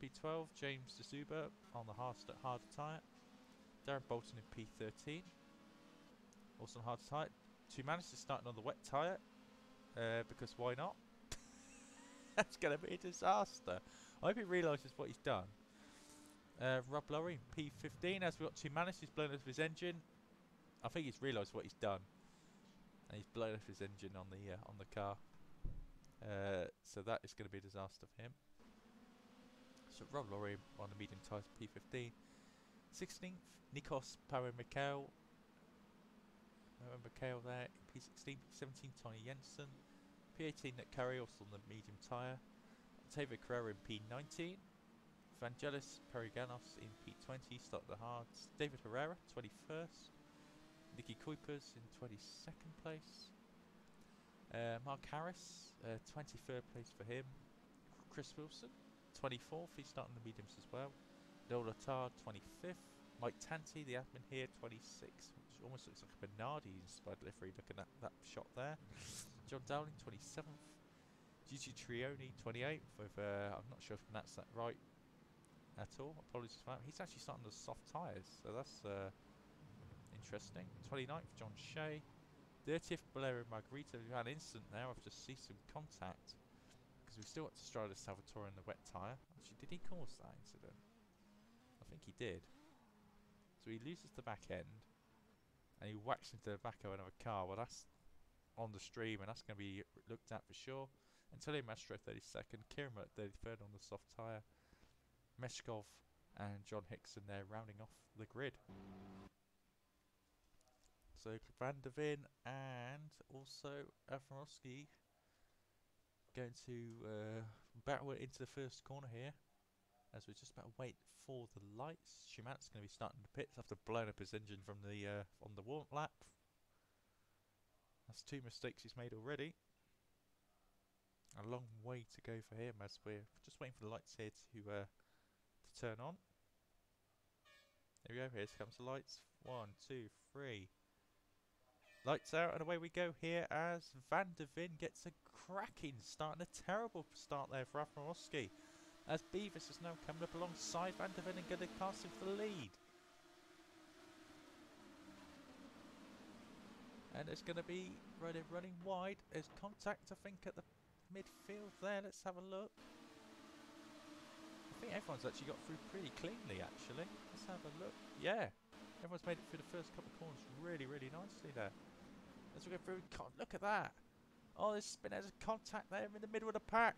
P12, James de Zuber on the harder tyre. Darren Bolton in P13. Also on harder tyre. Tumanis is starting on the wet tyre. Because why not? That's going to be a disaster. I hope he realises what he's done. Rob Lowry in P15. As we've got Tumanis, he's blown up his engine. I think he's realised what he's done. And he's blown up his engine on the car. So that is going to be a disaster for him. So Rob Lowry on the medium tyres, P15. 16th, Nikos Paramikhail. Mikhail there, P16. P17, Tony Jensen. P18, Nick Curry, also on the medium tyre. Octavio Carrera in P19. Vangelis Periganos in P20, start the hards. David Herrera, 21st. Nicky Kuipers in 22nd place. Mark Harris, 23rd place for him. Chris Wilson, 24th, he's starting the mediums as well. Dolatar 25th. Mike Tanti, the admin here, 26th, which almost looks like a Bernardi inspired livery looking at that shot there. John Dowling 27th. Gigi Trioni 28th with, I'm not sure if I pronounced that right at all, apologies for that. He's actually starting with soft tyres, so that's interesting. 29th, John Shea. 30th, Valerio Margarita. We've had an incident there, I've just ceased some contact because we still got to Strada Salvatore in the wet tyre. Actually, did he cause that incident? I think he did. So he loses the back end and he whacks into the back of another car. Well, that's on the stream and that's going to be looked at for sure. Antonio Mastro 32nd, Kieran at 33rd on the soft tyre, Meshkov and John Hickson there rounding off the grid. So Van der Veen and also Afroski going to battle into the first corner here as we're just about to wait for the lights. Schuman's going to be starting the pits after blowing up his engine from the on the warm lap. That's 2 mistakes he's made already. A long way to go for him as we're just waiting for the lights here to turn on. There we go, here comes the lights. 1, 2, 3. Lights out and away we go here as Van der Veen gets a cracking start and a terrible start there for Afroski. As Beavis is now coming up alongside Van der Veen and going to cast him for the lead. And it's going to be running wide. There's contact, I think, at the midfield there. Let's have a look. I think everyone's actually got through pretty cleanly, actually. Let's have a look. Yeah, everyone's made it through the first couple of corners really, really nicely there. As we go through, look at that. Oh, there's a contact there in the middle of the pack.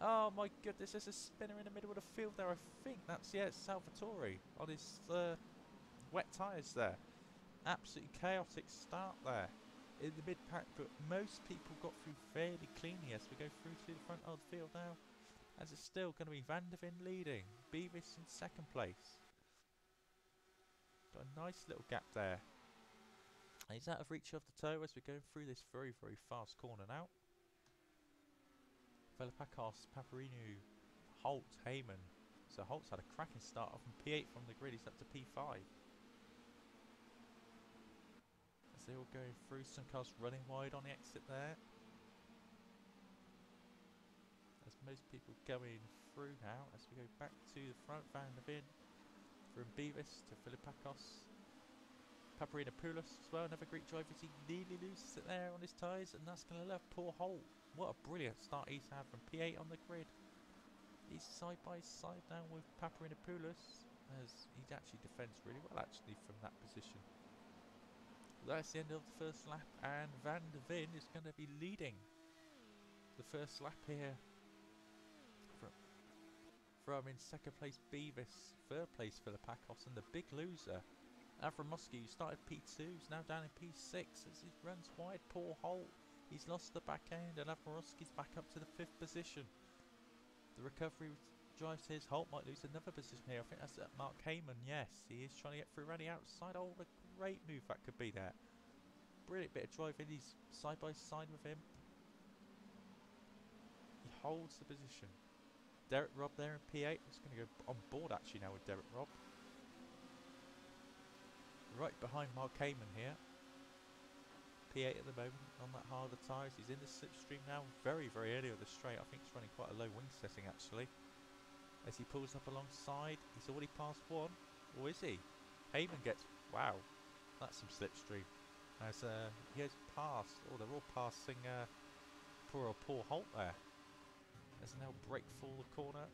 Oh my goodness, there's a spinner in the middle of the field there. I think that's, yeah, it's Salvatore on his wet tyres there. Absolutely chaotic start there in the mid-pack, but most people got through fairly cleanly as we go through to the front of the field now. As it's still going to be Van der Veen leading, Beavis in second place. Got a nice little gap there. And he's out of reach of the toe as we're going through this very, very fast corner now. Velopakos, Paparino, Holt, Heyman. So Holt's had a cracking start off from P8 from the grid, he's up to P5. As they all go through, some cars running wide on the exit there. As most people going through now, as we go back to the front, Van der Veen from Beavis to Philippakos. Paparinopoulos as well, another Greek driver. He nearly loses it there on his tyres, and that's going to left poor Holt. What a brilliant start he's had from P8 on the grid. He's side by side now with Paparinopoulos, as he actually defends really well actually from that position. That's the end of the first lap, and Van der Veen is going to be leading the first lap here. From in second place Beavis, third place Philippakos, and the big loser Avramoski, who started P2, is now down in P6 as he runs wide. Poor Holt, he's lost the back end, and Avramoski's back up to the 5th position. The recovery drives his. Holt might lose another position here. I think that's Mark Heyman. Yes, he is trying to get through running outside. Oh, what a great move that could be there. Brilliant bit of driving. He's side by side with him. He holds the position. Derek Robb there in P8. It's going to go on board actually now with Derek Robb. Right behind Mark Heyman here. P8 at the moment on that harder tyres. He's in the slipstream now, very, very early on the straight. I think he's running quite a low wing setting actually. As he pulls up alongside, he's already passed one. Or is he? Heyman gets, wow, that's some slipstream. As he has passed, oh, they're all passing poor Holt there. As they now break for the corner.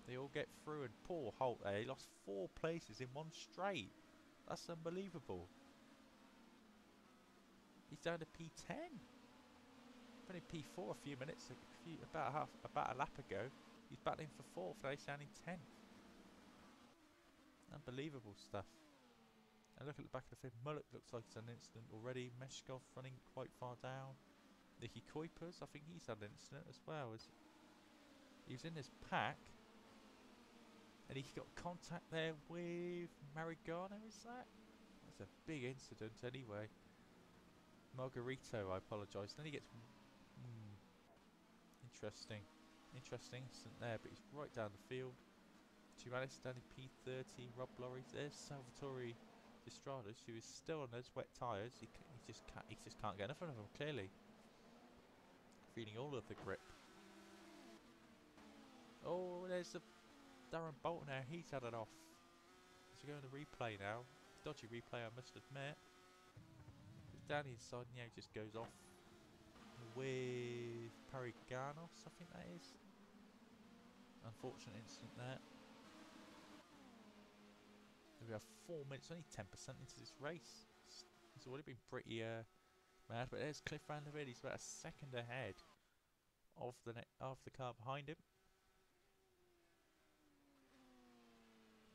They all get through, and poor Holt there, he lost 4 places in one straight. That's unbelievable. He's down to P10. Only P4 a few minutes, about a lap ago. He's battling for 4th, now he's down in 10th. Unbelievable stuff. And look at the back of the field. Mullet looks like it's an incident already. Meshkov running quite far down. Nicky Kuipers, I think he's had an incident as well. He was in this pack. And he got contact there with Marigano, is that? That's a big incident anyway. Margarito, I apologise. Then he gets... interesting. Interesting incident there, but he's right down the field. Giovanni's down in P30, Rob Lorry. There's Salvatore Distradas, who is still on those wet tyres. He just can't get enough of them, clearly. Feeling all of the grip. Oh, there's the Darren Bolton there. He's had it off. So go in the replay now. Dodgy replay, I must admit. Down the inside, and just goes off with Pariganos, I think that is. Unfortunate incident there. We have 4 minutes, only 10% into this race. It's already been pretty mad, but there's Cliff Vanderveer. He's about a second ahead of the car behind him.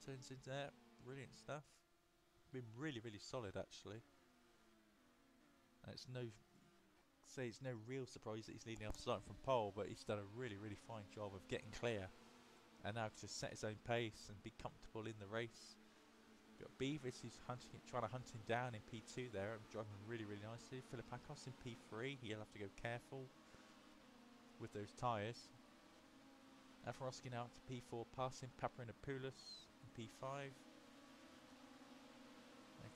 Turns into there, brilliant stuff. Been really, really solid actually. And it's no real surprise that he's leading off starting from pole, but he's done a really, really fine job of getting clear, and now just set his own pace and be comfortable in the race. We've got Beavis who's trying to hunt him down in P2 there, and driving really, really nicely. Philippakos in P3, he'll have to go careful with those tyres. Afarowski now up to P4, passing Paparinopoulos in P5.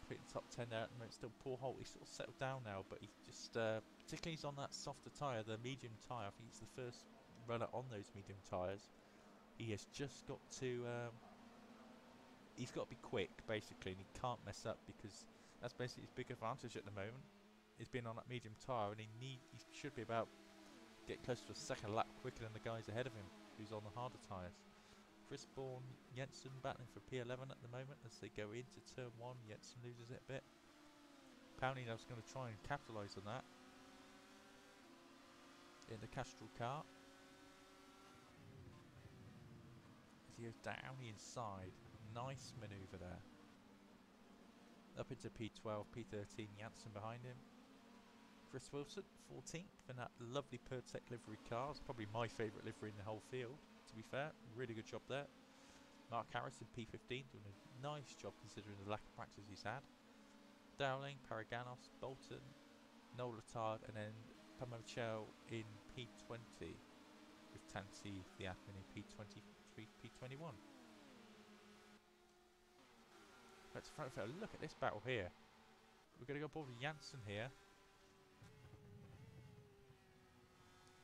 Completing top 10 there at the moment. Still Paul Holt, he's sort of settled down now, but he's just, particularly he's on that softer tyre, the medium tyre. I think he's the first runner on those medium tyres. He has just got to, he's got to be quick basically, and he can't mess up, because that's basically his big advantage at the moment. He's been on that medium tyre, and he should be about getting close to a second lap quicker than the guys ahead of him who's on the harder tyres. Chris Bourne, Jensen battling for P11 at the moment as they go into turn 1. Jensen loses it a bit. Powney now is going to try and capitalise on that in the Castrol car. As he goes down the inside, nice manoeuvre there. Up into P12, P13, Janssen behind him. Chris Wilson, 14th in that lovely Pertec livery car. It's probably my favourite livery in the whole field, to be fair. Really good job there. Mark Harris in P15, doing a nice job considering the lack of practice he's had. Dowling, Paraganos, Bolton, Noel Letard, and then Pamochel in P20, with Tanti the admin in P23, P21. Let's look at this battle here. We're going to go aboard with Janssen here.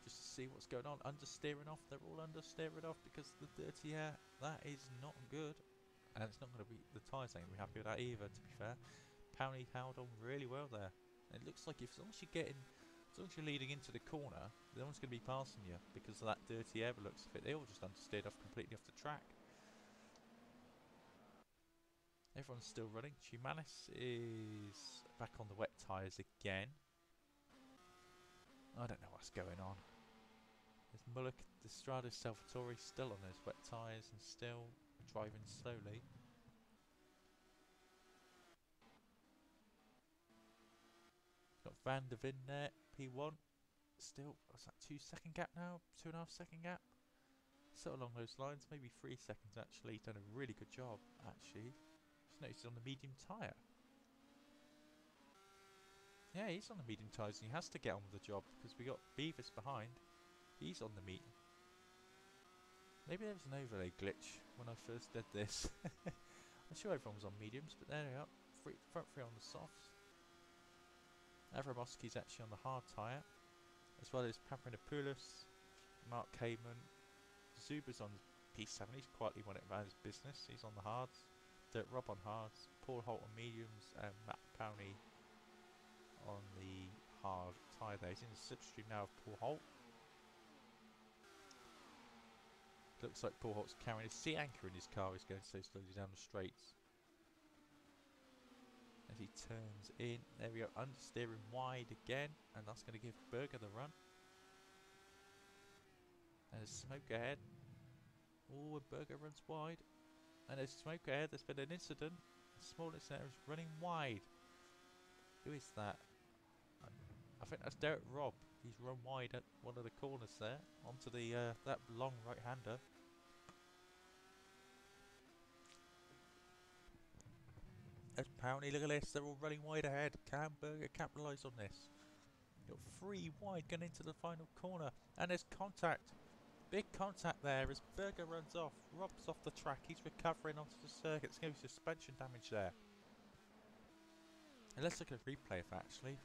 Just to see what's going on. Understeering off. They're all understeering off because of the dirty air. That is not good. And it's not going to be, the tyres ain't going to be happy with that either, to be fair. Powney held on really well there. And it looks like as long as you're leading into the corner, no one's going to be passing you because of that dirty air looks of it. They all just understeered off completely off the track. Everyone's still running. Chimanis is back on the wet tyres again. I don't know what's going on. There's Mullock, Distrada, Salvatore still on those wet tyres and still driving slowly. Got Van der Vin there, P1. Still, what's that, 2 second gap now? 2.5 second gap? Still along those lines, maybe 3 seconds actually. He's done a really good job actually. Just noticed he's on the medium tyre. Yeah, he's on the medium tyres and he has to get on with the job because we got Beavis behind. He's on the medium. Maybe there was an overlay glitch when I first did this. I'm sure everyone was on mediums, but there they are. Front three on the softs. Avramoski's actually on the hard tyre, as well as Paparinopoulos, Mark Kamen. Zuba's on P7, he's quietly won it around his business. He's on the hards. Dirt Rob on hards. Paul Holt on mediums, and Matt Powney on the hard tyre there. He's in the slipstream now of Paul Holt. Looks like Paul Holt's carrying a sea anchor in his car. He's going so slowly down the straights. As he turns in, there we go, understeering wide again, and that's going to give Berger the run. And there's smoke ahead. Oh, Berger runs wide. And there's smoke ahead. There's been an incident. The small incident is running wide. Who is that? I think that's Derek Robb. He's run wide at one of the corners there, onto the that long right-hander. There's Powney, look at this, they're all running wide ahead. Can Berger capitalise on this? Got 3 wide going into the final corner, and there's contact. Big contact there as Berger runs off. Rob's off the track. He's recovering onto the circuit. There's going to be suspension damage there. And let's look at a replay of actually.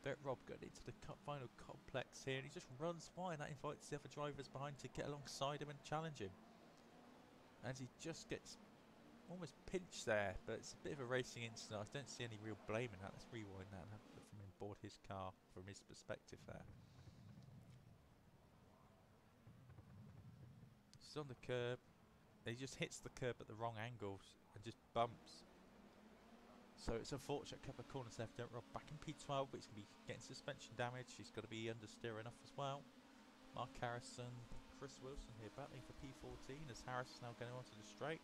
There's Rob going into the final complex here, and he just runs wide. That invites the other drivers behind to get alongside him and challenge him. And he just gets almost pinched there, but it's a bit of a racing incident. I don't see any real blame in that. Let's rewind that and have a look from him board his car from his perspective there. He's on the curb. He just hits the curb at the wrong angles and just bumps. So it's a unfortunate couple of corners there for Rob back in P12, but he's going to be getting suspension damage. He's got to be understeering off as well. Mark Harrison, Chris Wilson here battling for P14 as Harris is now going onto the straight.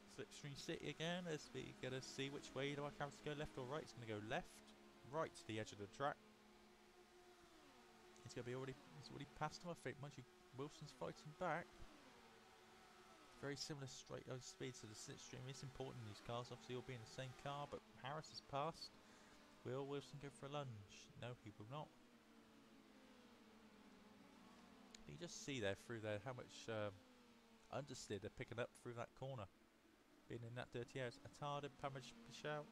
Slipstream City again as we going to see which way do Mark Harrison go, left or right. He's going to go left, right to the edge of the track. He's going to be he's already passed him, I think. Mind you, Wilson's fighting back. Very similar straight line speed, so the slipstream is important in these cars. Obviously, all be in the same car, but Harris has passed. Will Wilson go for a lunge? No, he will not. You just see there through there how much understeer they're picking up through that corner. Being in that dirty air. Atard and Pamaj Pichel.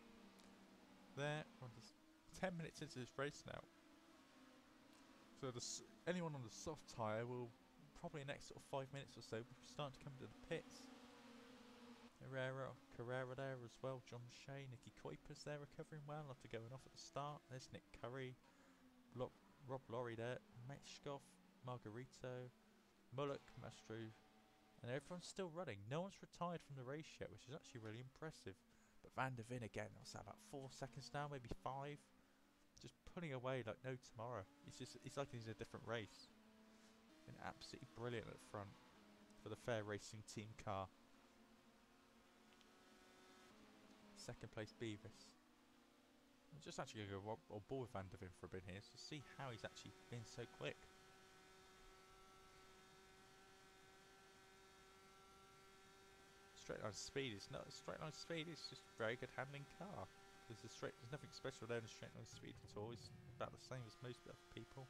There, we're 10 minutes into this race now. So anyone on the soft tyre will probably in the next sort of 5 minutes or so starting to come to the pits. Carrera there as well, John Shea, Nicky Kuipers there recovering well after going off at the start. There's Nick Curry, Rob Laurie there, Meshkov, Margarito, Mullock, Mastro, and everyone's still running. No one's retired from the race yet, which is actually really impressive. But Van der Veen again, what's that, about 4 seconds now, maybe 5? Just pulling away like no tomorrow. It's like he's in a different race. Been absolutely brilliant at the front for the Fair Racing team car. Second place Beavis. I'm just actually going to go on board with Van der Veen for a bit here to see how he's actually been so quick. Straight line speed is not straight line speed. It's just a very good handling car. There's nothing special there in straight line speed at all. It's about the same as most other people.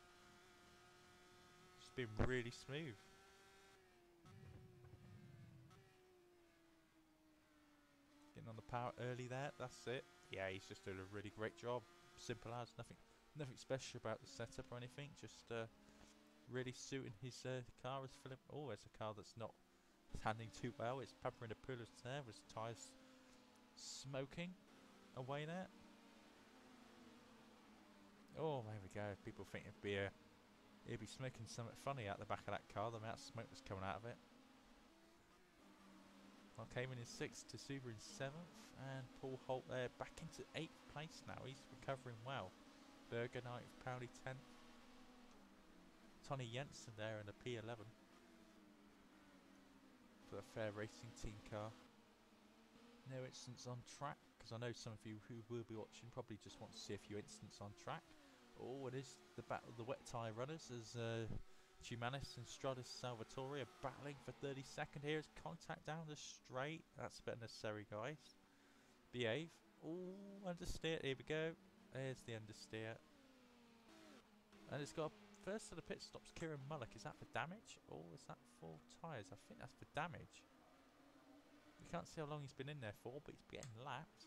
Been really smooth. Getting on the power early there, that's it. Yeah, he's just doing a really great job. Simple as, nothing special about the setup or anything, just really suiting his car as Philip. Oh, it's a car that's not handling too well. It's Paparinopoulos there with tyres smoking away there. Oh, there we go. People think it'd be he'd be smoking something funny out the back of that car, the amount of smoke was coming out of it. Well, came in 6th, to Subaru in 7th, and Paul Holt there back into 8th place now. He's recovering well. Berger 9th, Powley 10th. Tony Jensen there in the P11 for the Fair Racing team car. No incidents on track, because I know some of you who will be watching probably just want to see a few incidents on track. Oh, it is the battle of the wet tyre runners as Chimanis and Stradis Salvatore are battling for 32nd. Here is contact down the straight. That's a bit unnecessary, guys. Behave. Oh, understeer. Here we go. There's the understeer. And it's got first to the pit stops. Kieran Mullock. Is that for damage or is that for tyres? I think that's for damage. You can't see how long he's been in there for, but he's getting lapped.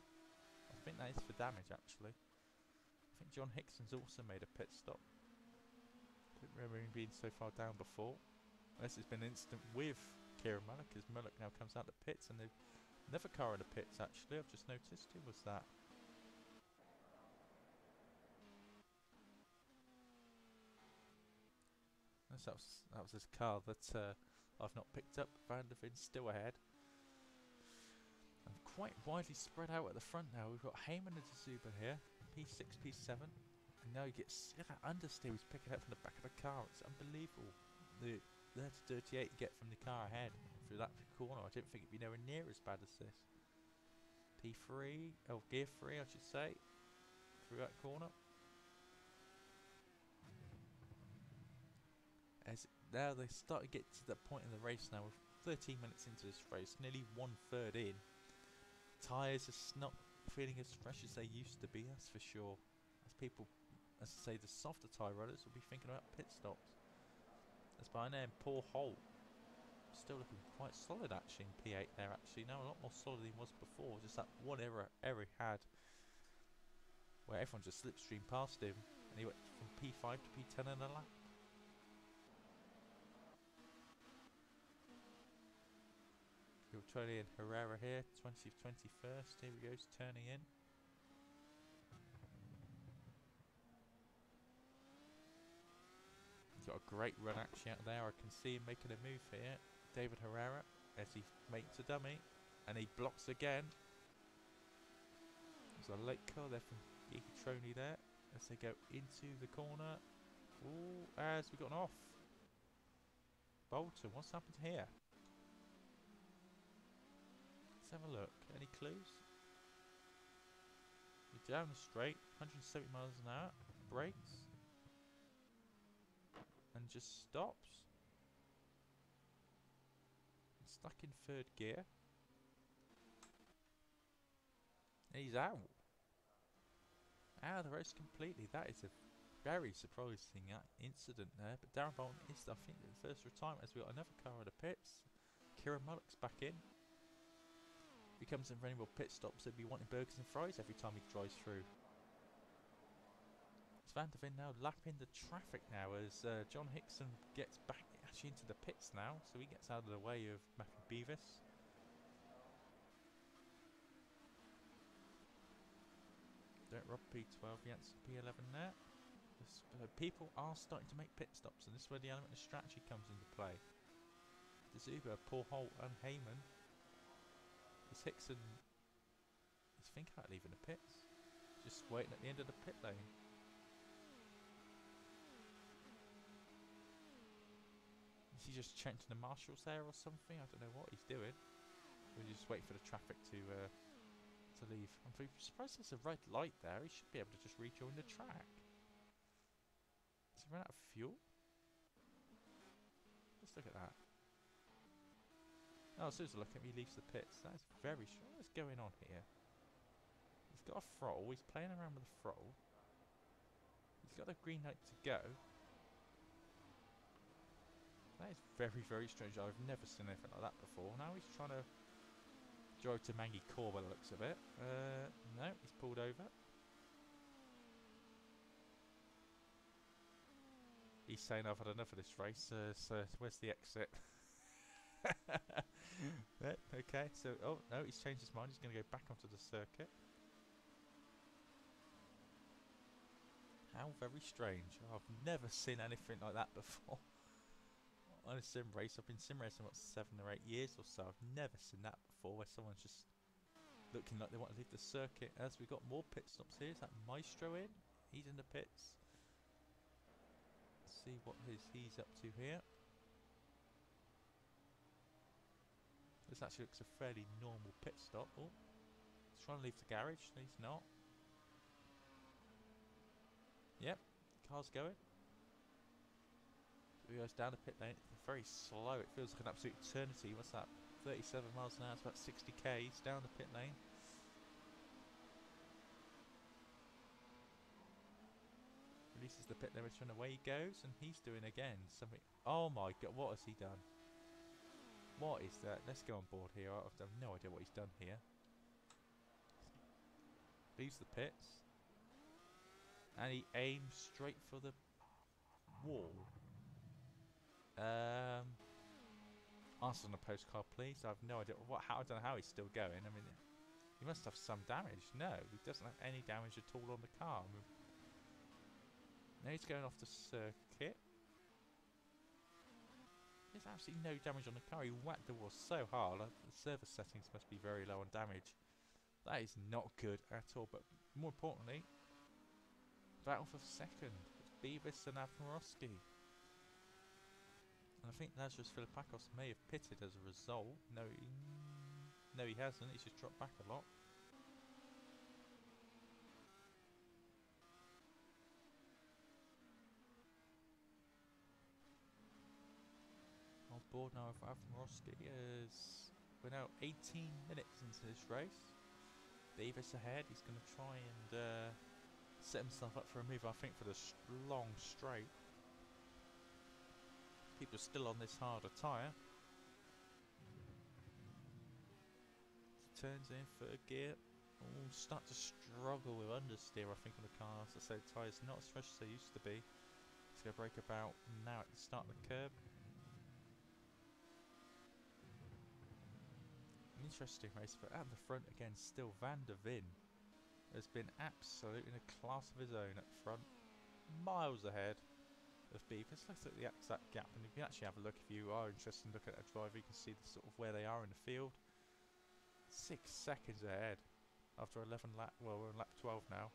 I think that is for damage, actually. I think John Hickson's also made a pit stop. Don't remember him being so far down before. Unless it's been an incident with Kieran Mullock, as Mullock now comes out the pits, and they've another car in the pits actually. I've just noticed. Who was that? That was his car that I've not picked up. Van der Veen's still ahead. And quite widely spread out at the front now. We've got Heyman and Zuba here. P6, P7, and now you get that understeer he's picking up from the back of the car. It's unbelievable. The 38 you get from the car ahead through that corner. I didn't think it'd be nowhere near as bad as this. P3, oh, gear 3 I should say, through that corner. As now they start to get to that point in the race now. We're 13 minutes into this race, nearly 1/3 in. Tyres are not feeling as fresh as they used to be, that's for sure. As people, as I say, the softer tyre runners will be thinking about pit stops. That's behind there. Paul Holt. Still looking quite solid actually in P8 there actually. Now a lot more solid than he was before. Just that one error he had where everyone just slipstreamed past him and he went from P5 to P10 in a lap. Tony and Herrera here, 20th, 21st. Here he goes, turning in. He's got a great run actually out there. I can see him making a move here. David Herrera as he makes a dummy and he blocks again. There's a late car there from GP3 there as they go into the corner. Ooh, as we got an off. Bolton, what's happened here? Let's have a look. Any clues? You're down the straight, 170 miles an hour, brakes, and just stops. Stuck in third gear. And he's out. Out of the race completely. That is a very surprising incident there. But Darren Bolton is, I think, the first retirement as we got another car in the pits. Kieran Mullock's back in. If he comes in for any more pit stops, he'll be wanting burgers and fries every time he drives through. It's Van der Ven now lapping the traffic now as John Hickson gets back actually into the pits now, so he gets out of the way of Matthew Beavis. Don't rob P12, Janssen P11 there. People are starting to make pit stops, and this is where the element of strategy comes into play. D'Souza, Paul Holt and Heyman. Is Hickson is thinking about leaving the pits? Just waiting at the end of the pit lane. Is he just changing the marshals there or something? I don't know what he's doing. We're just waiting for the traffic to leave. I'm surprised there's a red light there. He should be able to just rejoin the track. Has he run out of fuel? Let's look at that. Oh, as soon as I look at me, he leaves the pits. That is very strong. What's going on here? He's got a throttle. He's playing around with the throttle. He's got a green light to go. That is very, very strange. I've never seen anything like that before. Now he's trying to drive to Mangy Core by the looks of it. No, he's pulled over. He's saying I've had enough of this race. So where's the exit? Okay, so oh no, he's changed his mind. He's going to go back onto the circuit. How very strange. I've never seen anything like that before. On a sim race, I've been sim racing what 7 or 8 years or so. I've never seen that before, where someone's just looking like they want to leave the circuit. As we've got more pit stops here, is that Maestro in? He's in the pits. Let's see what he's up to here. This actually looks a fairly normal pit stop. Oh, he's trying to leave the garage. No, he's not. Yep, car's going. So he goes down the pit lane. Very slow. It feels like an absolute eternity. What's that? 37 miles an hour. It's about 60 k's down the pit lane. Releases the pit limiter and away he goes. And he's doing again something. Oh my god, what has he done? What is that? Let's go on board here. I've no idea what he's done here. Leaves the pits. And he aims straight for the wall. Answer on a postcard, please. I have no idea. I don't know how he's still going. I mean, he must have some damage. No, he doesn't have any damage at all on the car. Now he's going off the circuit. There's absolutely no damage on the car. He whacked the wall so hard. The service settings must be very low on damage. That is not good at all. But more importantly, battle for second. It's Beavis and Avmarowski. And I think Lazarus Filipakos may have pitted as a result. No, he hasn't. He's just dropped back a lot. On board now for Avmarowski as we're now 18 minutes into this race. Davis ahead. He's going to try and set himself up for a move, I think, for the long straight. People are still on this harder tyre. Turns in third gear. Oh, start to struggle with understeer, I think, on the car. As I said, the tyre's not as fresh as they used to be. It's going to brake about now at the start of the curb. An interesting race, but at the front again, still Van der Ven has been absolutely in a class of his own at the front, miles ahead of Beef. Let's look at the exact gap, and if you actually have a look, if you are interested in looking at a driver, you can see the sort of where they are in the field. 6 seconds ahead after 11 lap. Well, we're on lap 12 now.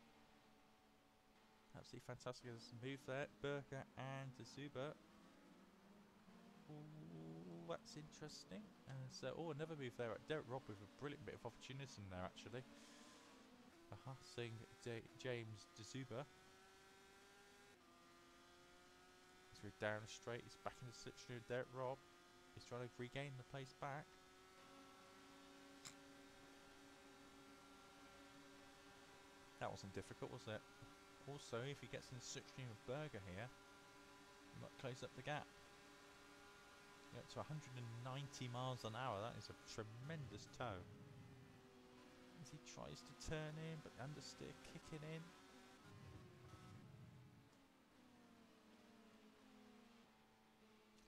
Absolutely fantastic. There's a move there, Berger and Zuber. Ooh, that's interesting. And so, another move there at Derek Robb with a brilliant bit of opportunism there, actually. Seeing James Zuber. He's down the straight. He's back in the slipstream with Derek Robb. He's trying to regain the place back. That wasn't difficult, was it? Also, if he gets in the slipstream of Berger here, he might close up the gap. Up to 190 miles an hour. That is a tremendous tow. As he tries to turn in, but understeer kicking in.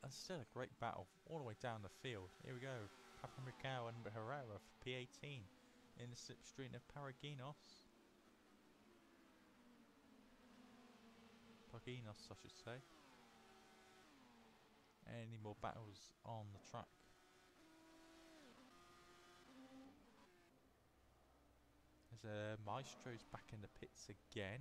And still a great battle all the way down the field. Here we go. Papa Ricard and Herrera for P18 in the slipstream of Paraginos. Paraginos, I should say. Any more battles on the track? There's Maestro's back in the pits again.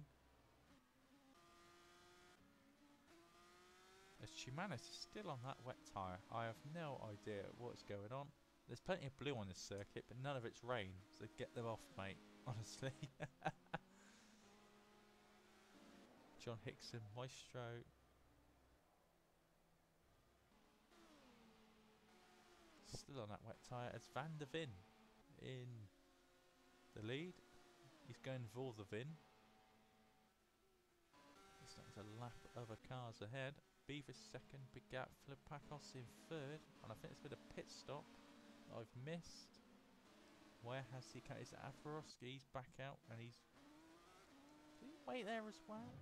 As Chimanis is still on that wet tyre. I have no idea what's going on. There's plenty of blue on this circuit, but none of it's rain, so get them off, mate, honestly. John Hickson, Maestro. Still on that wet tyre as Van der Ven in the lead. He's going for the Vin. He's starting to lap other cars ahead. Beavis second, big gap. Filipakos in third, and I think it's been a pit stop I've missed. Where has he cut? Is it Afarovsky? He's back out, and he's... Did he wait there as well?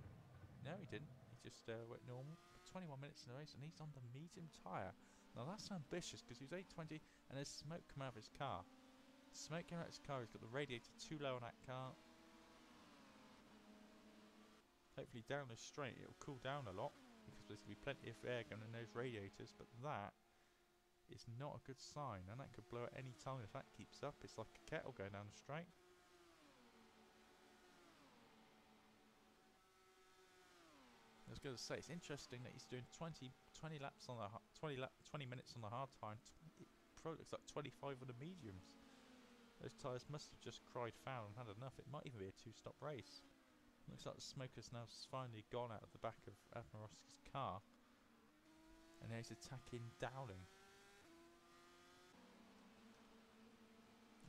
No, he didn't. He just went normal. 21 minutes in the race, and he's on the medium tyre. Now that's ambitious, because he's 820, and there's smoke coming out of his car. Smoke coming out of his car. He's got the radiator too low on that car. Hopefully down the straight it'll cool down a lot, because there's going to be plenty of air going in those radiators, but that is not a good sign, and that could blow at any time if that keeps up. It's like a kettle going down the straight. I was going to say, it's interesting that he's doing 20 laps on the 20 minutes on the hard time. It probably looks like 25 on the mediums. Those tyres must have just cried foul and had enough. It might even be a two-stop race. Looks like the smoke has now finally gone out of the back of Admirowski's car, and now he's attacking Dowling.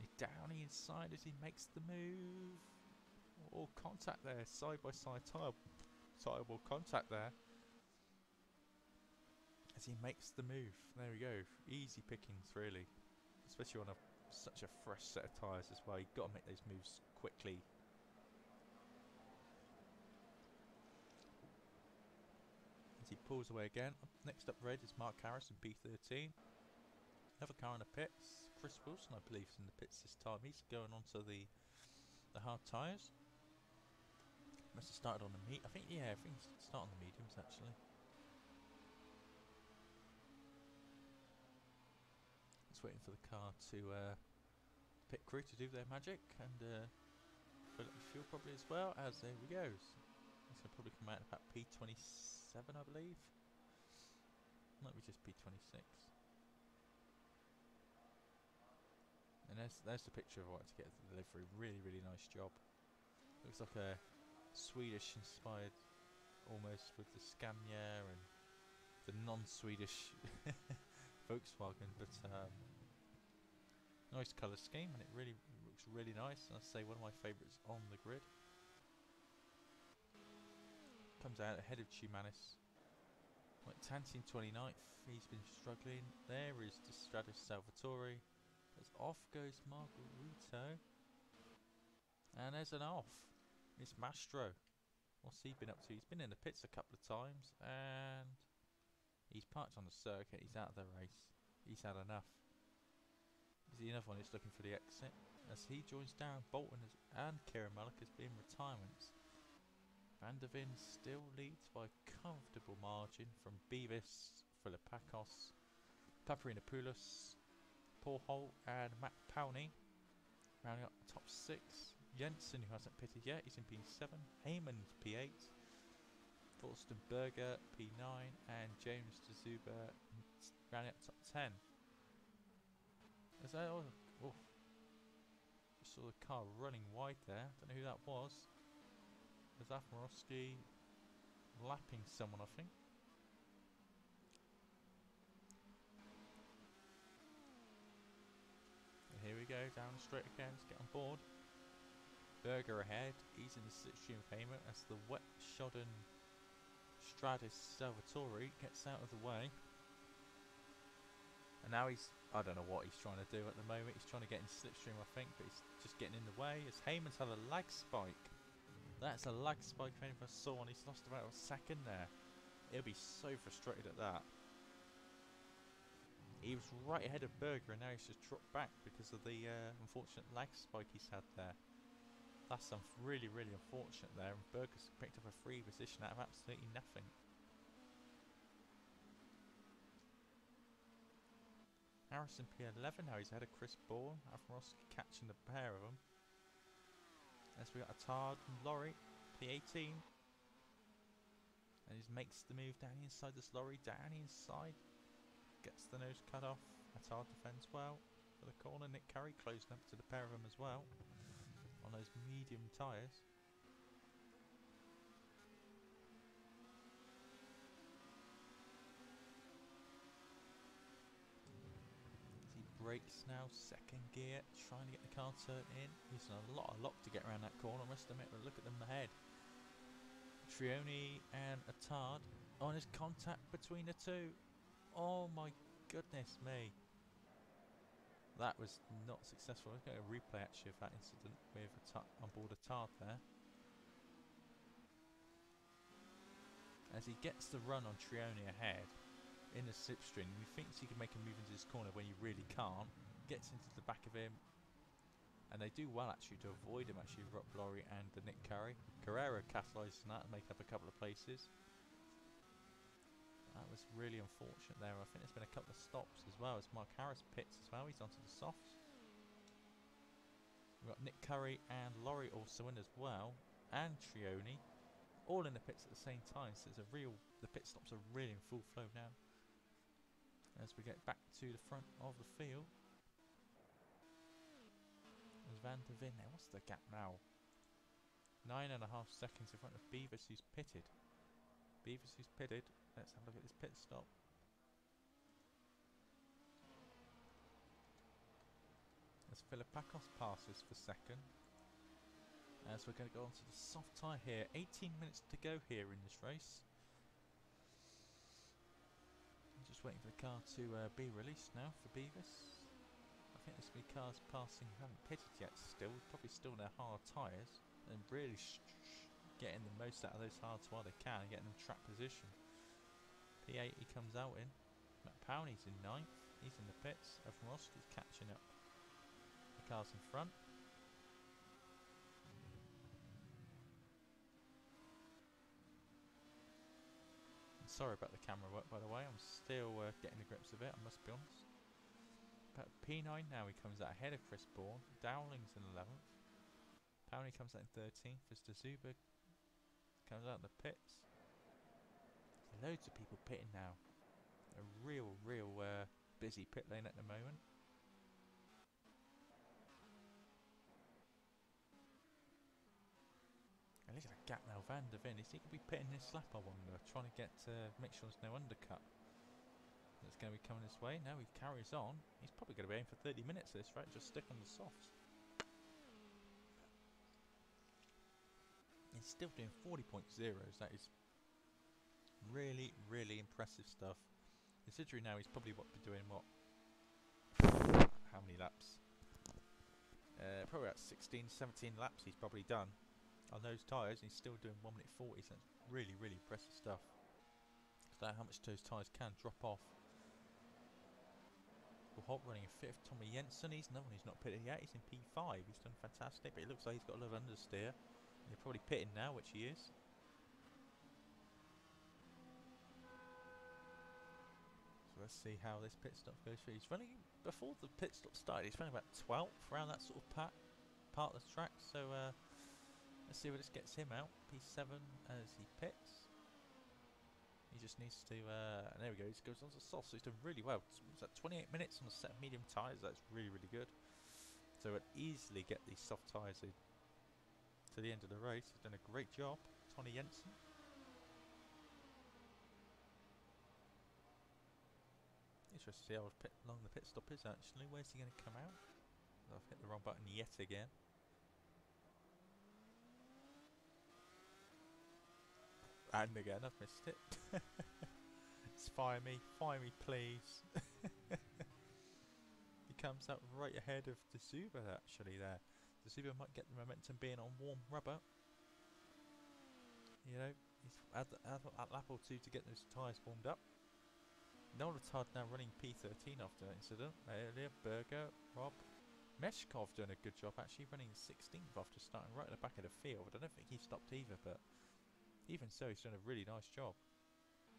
He's Dowling inside as he makes the move. Oh, contact there, side by side tyre will contact there as he makes the move. There we go. Easy pickings, really, especially on such a fresh set of tyres as well. You've got to make those moves quickly. As he pulls away again. Next up red is Mark Harris in P13. Another car in the pits. Chris Wilson, I believe, is in the pits this time. He's going on to the hard tyres. Must have started on the I think he's started on the mediums, actually. Just waiting for the car to pit crew to do their magic and fill up the fuel probably as well. As there we go. It's going to probably come out about P27, I believe. Might be just P26. And there's the picture of what to get the delivery. Really, really nice job. Looks like a Swedish inspired almost with the Scania and the non-Swedish Volkswagen, but nice colour scheme, and it really looks really nice. I'd say one of my favourites on the grid. Comes out ahead of Chimanis. Right, Tanti in 29th, he's been struggling. There is the Stratus Salvatore. As off goes Margarito. And there's an off. It's Mastro. What's he been up to? He's been in the pits a couple of times and he's parked on the circuit. He's out of the race. He's had enough. Is he another one who's looking for the exit? As he joins Darren Bolton and Kieran Mullock as being retirements. Van der Ven still leads by a comfortable margin from Beavis, Philippakos, Paparinopoulos, Paul Holt and Matt Powney. Rounding up the top 6. Jensen, who hasn't pitted yet, he's in P7. Heyman's P8. Thorsten Berger, P9. And James de Zuber rounding up top 10. Is that, oh, just saw the car running wide there. Don't know who that was. There's Afmarovsky lapping someone, I think. And here we go, down the straight again, let's get on board. Berger ahead, he's in the slipstream of Heyman as the wet shodden Stratus Salvatore gets out of the way. And now he's, I don't know what he's trying to do at the moment, he's trying to get in slipstream I think, but he's just getting in the way as Heyman's had a lag spike. That's a lag spike if anyone saw one, he's lost about a second there. He'll be so frustrated at that. He was right ahead of Berger and now he's just dropped back because of the unfortunate lag spike he's had there. That's really, really unfortunate there, and Berger's picked up a free position out of absolutely nothing. Harrison P11, now he's ahead of Chris Bourne, Afmarovsky catching the pair of them. As we got Attard and Laurie, P18. And he makes the move down the inside this Laurie, down the inside. Gets the nose cut off, Attard defends well for the corner, Nick Curry closing up to the pair of them as well. On those medium tyres. He brakes now, second gear, trying to get the car turned in. Using a lot of lock to get around that corner, I must admit, but look at them ahead. Trioni and Attard. Oh, and there's contact between the two. Oh my goodness me. That was not successful. Let's get a replay actually of that incident with on board Attard there. As he gets the run on Trioni ahead in the slipstream, he thinks he can make a move into this corner when he really can't. Gets into the back of him, and they do well actually to avoid him actually, Rob Laurie and Nick Curry. Carrera capitalised on that and make up a couple of places. That was really unfortunate there. I think there's been a couple of stops as well as Mark Harris pits as well. He's onto the softs. We've got Nick Curry and Laurie also in as well. And Trioni. All in the pits at the same time. So it's a real, the pit stops are really in full flow now. As we get back to the front of the field. There's Van der Ven there. What's the gap now? 9.5 seconds in front of Beavis who's pitted. Beavis who's pitted. Let's have a look at this pit stop. As Philippakos passes for second. As we're going to go on to the soft tyre here. 18 minutes to go here in this race. I'm just waiting for the car to be released now for Beavis. I think there's going to be cars passing who haven't pitted yet still. Probably still in their hard tyres. And really getting the most out of those hards while they can and getting them track position. P8 he comes out in. Matt Powney's in 9th. He's in the pits. Afmarovsky's catching up. The car's in front. I'm sorry about the camera work by the way. I'm still getting the grips of it, I must be honest. But P9 now he comes out ahead of Chris Bourne. Dowling's in 11th. Powney comes out in 13th as de Zuber comes out in the pits. Loads of people pitting now. A real busy pit lane at the moment. And look at that gap now, Van der Ven. Is he going to be pitting this lap, I wonder? Trying to get make sure there's no undercut. That's going to be coming this way. Now he carries on. He's probably going to be aiming for 30 minutes this, right? Just stick on the softs. He's still doing 40.0s. That is Really, really impressive stuff. Considering now he's probably be doing what? How many laps? Probably about 16, 17 laps he's probably done on those tyres, and he's still doing 1 minute 40, so that's really, really impressive stuff. I don't know how much those tyres can drop off. Holt running in 5th, Tommy Jensen, he's another one who's not pitted yet, he's in P5, he's done fantastic, but it looks like he's got a little understeer. He's probably pitting now, which he is. So let's see how this pit stop goes through. He's running, before the pit stop started, he's running about 12th around that sort of part of the track, so let's see where this gets him out. P7 as he pits. He just needs to, and there we go, he goes on to soft, so he's done really well. It's at 28 minutes on a set of medium tyres, that's really, really good. So he'll easily get these soft tyres in to the end of the race. He's done a great job, Tommy Jensen. Interesting to see how long the pit stop is actually. Where's he going to come out? I've hit the wrong button yet again. And again, I've missed it. It's fire me please. He comes out right ahead of D'Souza actually there. D'Souza might get the momentum being on warm rubber. You know, he's had a lap or two to get those tyres warmed up. Nolan Ricard now running P13 after that incident. Earlier, Berger, Rob, Meshkov doing a good job actually, running 16th after starting right at the back of the field. I don't think he stopped either, but even so, he's done a really nice job.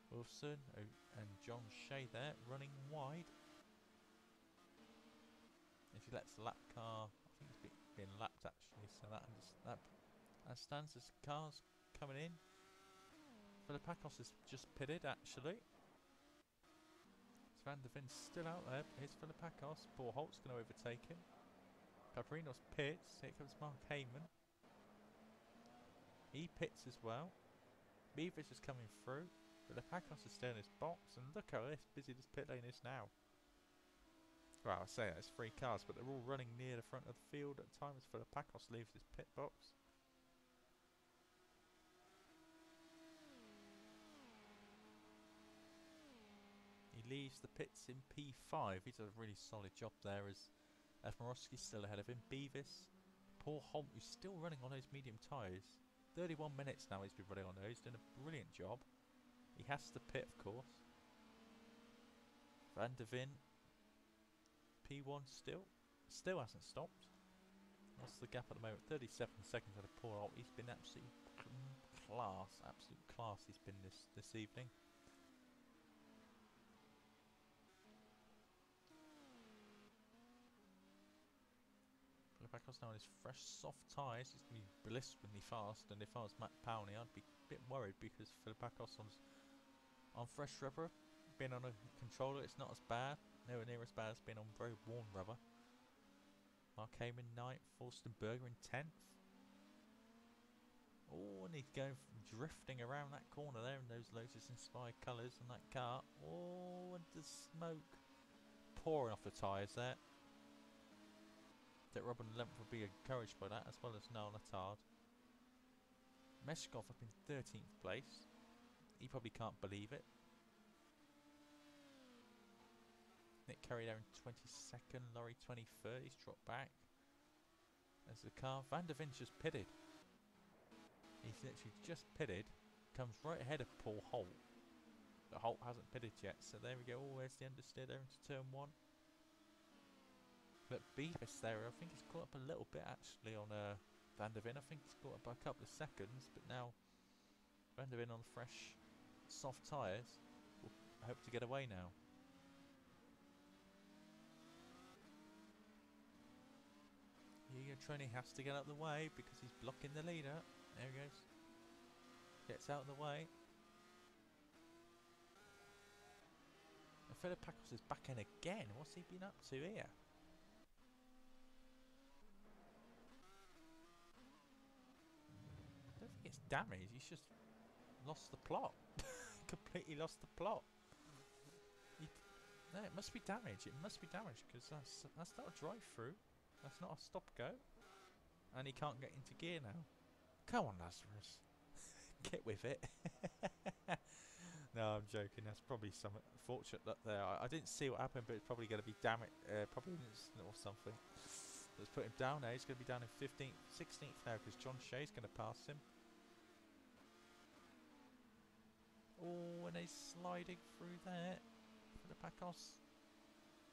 Wilson and John Shea there, running wide. If he lets the lap car, I think he's being lapped actually, so that stands as cars coming in. Filipakos has just pitted actually. Van der Vin's still out there. Here's Filipakos. Paul Holt's going to overtake him. Paparino's pits. Here comes Mark Heyman. He pits as well. Beavis is coming through. Filipakos is still in his box. And look how busy this pit lane is now. Well, I say that, it's 3 cars, but they're all running near the front of the field at the time as Filipakos leaves his pit box. He leaves the pits in P5. He does a really solid job there as Morosky's still ahead of him. Beavis, Paul Holt, who's still running on those medium tyres. 31 minutes now he's been running on those. He's done a brilliant job. He has to pit, of course. Van der Vin, P1 still hasn't stopped. What's the gap at the moment? 37 seconds out of Paul Holt. He's been absolute class he's been this evening. Filipakos now on his fresh soft tyres. He's going to be blisteringly fast, and if I was Matt Powney I'd be a bit worried because Filipakos on fresh rubber, being on a controller, it's not as bad, nowhere near as bad as being on very warm rubber. Mark Heyman 9th, Forstenberger in 10th. Oh, and he's going drifting around that corner there in those Lotus inspired colours on that car. Oh, and the smoke pouring off the tyres there. That Robin Lemp would be encouraged by that, as well as Noel Attard. Meshkov up in 13th place. He probably can't believe it. Nick Curry there in 22nd, Laurie 23rd. He's dropped back. There's the car. Van der Vin's just pitted. He's literally just pitted. Comes right ahead of Paul Holt. But Holt hasn't pitted yet, so there we go. Oh, there's the understeer there into turn 1. But Beavis there, I think he's caught up a little bit actually on Van der Vin. I think he's caught up by a couple of seconds, but now Van der Vin on fresh, soft tyres will hope to get away now. Hugo Treni has to get out of the way because he's blocking the leader. There he goes. Gets out of the way. And Filipakos is back in again. What's he been up to here? I don't think it's damage, he's just lost the plot. Completely lost the plot. No, it must be damage. It must be damage because that's not a drive through. That's not a stop go. And he can't get into gear now. Come on, Lazarus. Get with it. No, I'm joking. That's probably some fortunate luck there. I didn't see what happened, but it's probably going to be damage, probably an incident or something. Let's put him down now. He's going to be down in 15th, 16th now because John Shea's going to pass him. Oh, and he's sliding through there for the Pacos.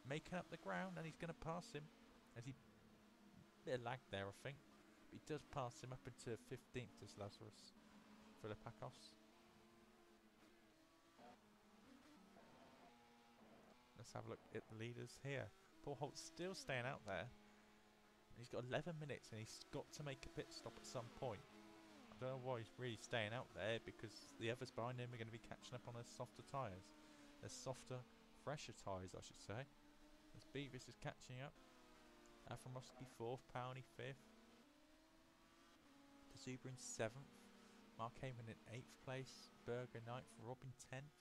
Making up the ground, and he's going to pass him. As he bit of lag there, I think. But he does pass him up into 15th as Lazarus for the Pacos. Let's have a look at the leaders here. Paul Holt's still staying out there. He's got 11 minutes and he's got to make a pit stop at some point. I don't know why he's really staying out there because the others behind him are going to be catching up on their softer tyres. Their softer, fresher tyres, I should say. As Beavis is catching up. Aframovsky 4th, Powney 5th. De Zuber in 7th. Mark Heyman in 8th place. Berger 9th. Robin 10th.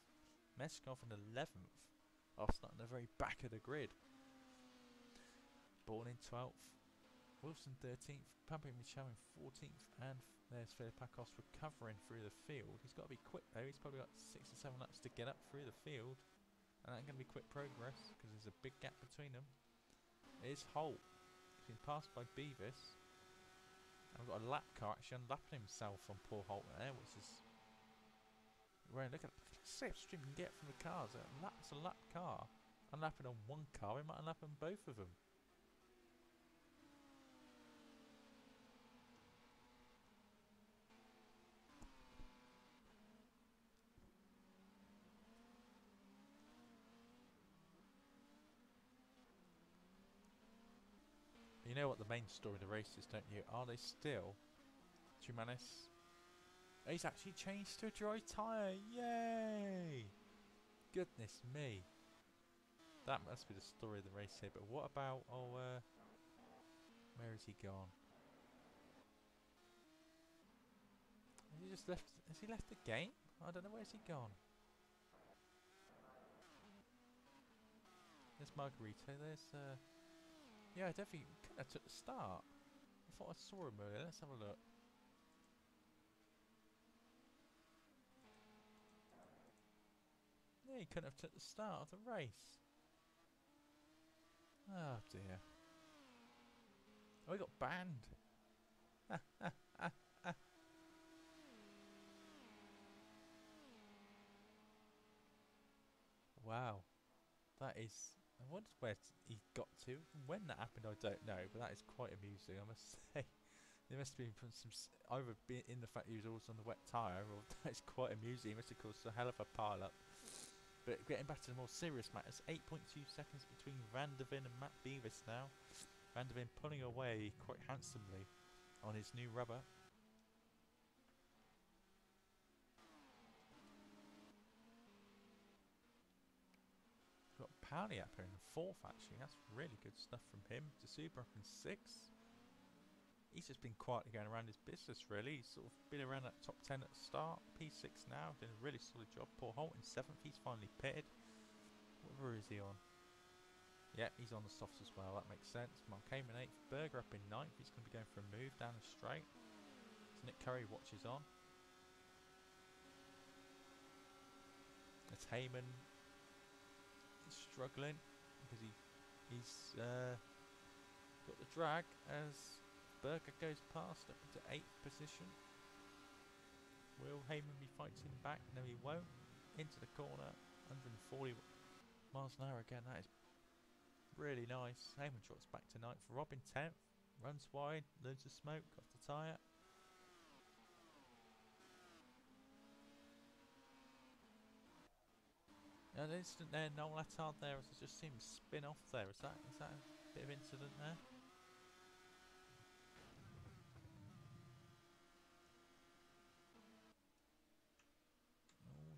Meskov in 11th. Starting at the very back of the grid. Born in 12th. Wilson 13th. Pampin Michel in 14th. And there's Filipakos recovering through the field. He's got to be quick though. He's probably got 6 or 7 laps to get up through the field. And that ain't going to be quick progress because there's a big gap between them. Here's Holt. He's been passed by Beavis. And we've got a lap car actually unlapping himself on poor Holt there, which is... Look at the slipstream you can get from the cars. It's a lap car. Unlapping on one car, we might unlap on both of them. You know what the main story of the race is, don't you? Are they still? Trumanis. He's actually changed to a dry tyre. Yay! Goodness me. That must be the story of the race here. But what about... where has he gone? Has he just left... Has he left the game? I don't know. Where's he gone? There's Margarito. There's... Yeah, I definitely couldn't have took the start. I thought I saw him earlier. Let's have a look. Yeah, he couldn't have took the start of the race. Oh dear. Oh, he got banned. Wow. That is... I wonder where he got to. When that happened, I don't know. But that is quite amusing, I must say. There must have been some... Either in the fact he was also on the wet tyre, or that is quite amusing. He must have caused a hell of a pile-up. But getting back to the more serious matters, 8.2 seconds between Van der Ven and Matt Beavis now. Van der Ven pulling away quite handsomely on his new rubber. We've got Powney up here in 4th actually, that's really good stuff from him. De Zuber up in 6th. He's just been quietly going around his business really. He's sort of been around that top 10 at the start. P6 now, doing a really solid job. Paul Holt in 7th, he's finally pitted. What river is he on? Yeah, he's on the softs as well, that makes sense. Mark Heyman 8th, Berger up in 9th. He's going to be going for a move down the straight. So Nick Curry watches on. It's Heyman struggling because he's got the drag as Berger goes past up into 8th position. Will Heyman be fighting back? No, he won't. Into the corner, 140 miles an hour again. That is really nice. Heyman trots back to 9th. Robin 10th. Runs wide, loads of smoke off the tyre. An instant there, Noel Attard there as I just seen him spin off there. Is that a bit of incident there?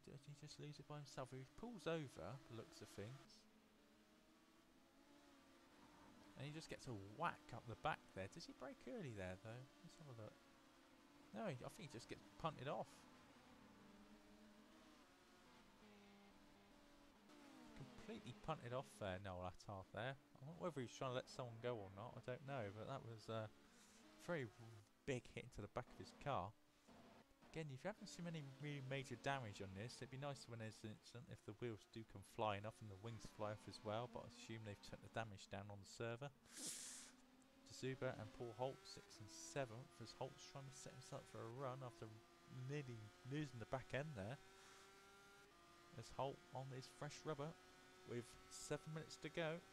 Did he just lose it by himself? He pulls over, the looks of things. And he just gets a whack up the back there. Does he brake early there though? Let's have a look. No, I think he just gets punted off. Completely punted off there, Noel Attard there. I don't know whether he's trying to let someone go or not, I don't know. But that was a very big hit into the back of his car. Again, if you haven't seen any really major damage on this, it'd be nice when there's an incident if the wheels do come flying off and the wings fly off as well, but I assume they've took the damage down on the server. Tsuba and Paul Holt 6th and 7th, as Holt's trying to set himself up for a run after nearly losing the back end there. As Holt on his fresh rubber with 7 minutes to go.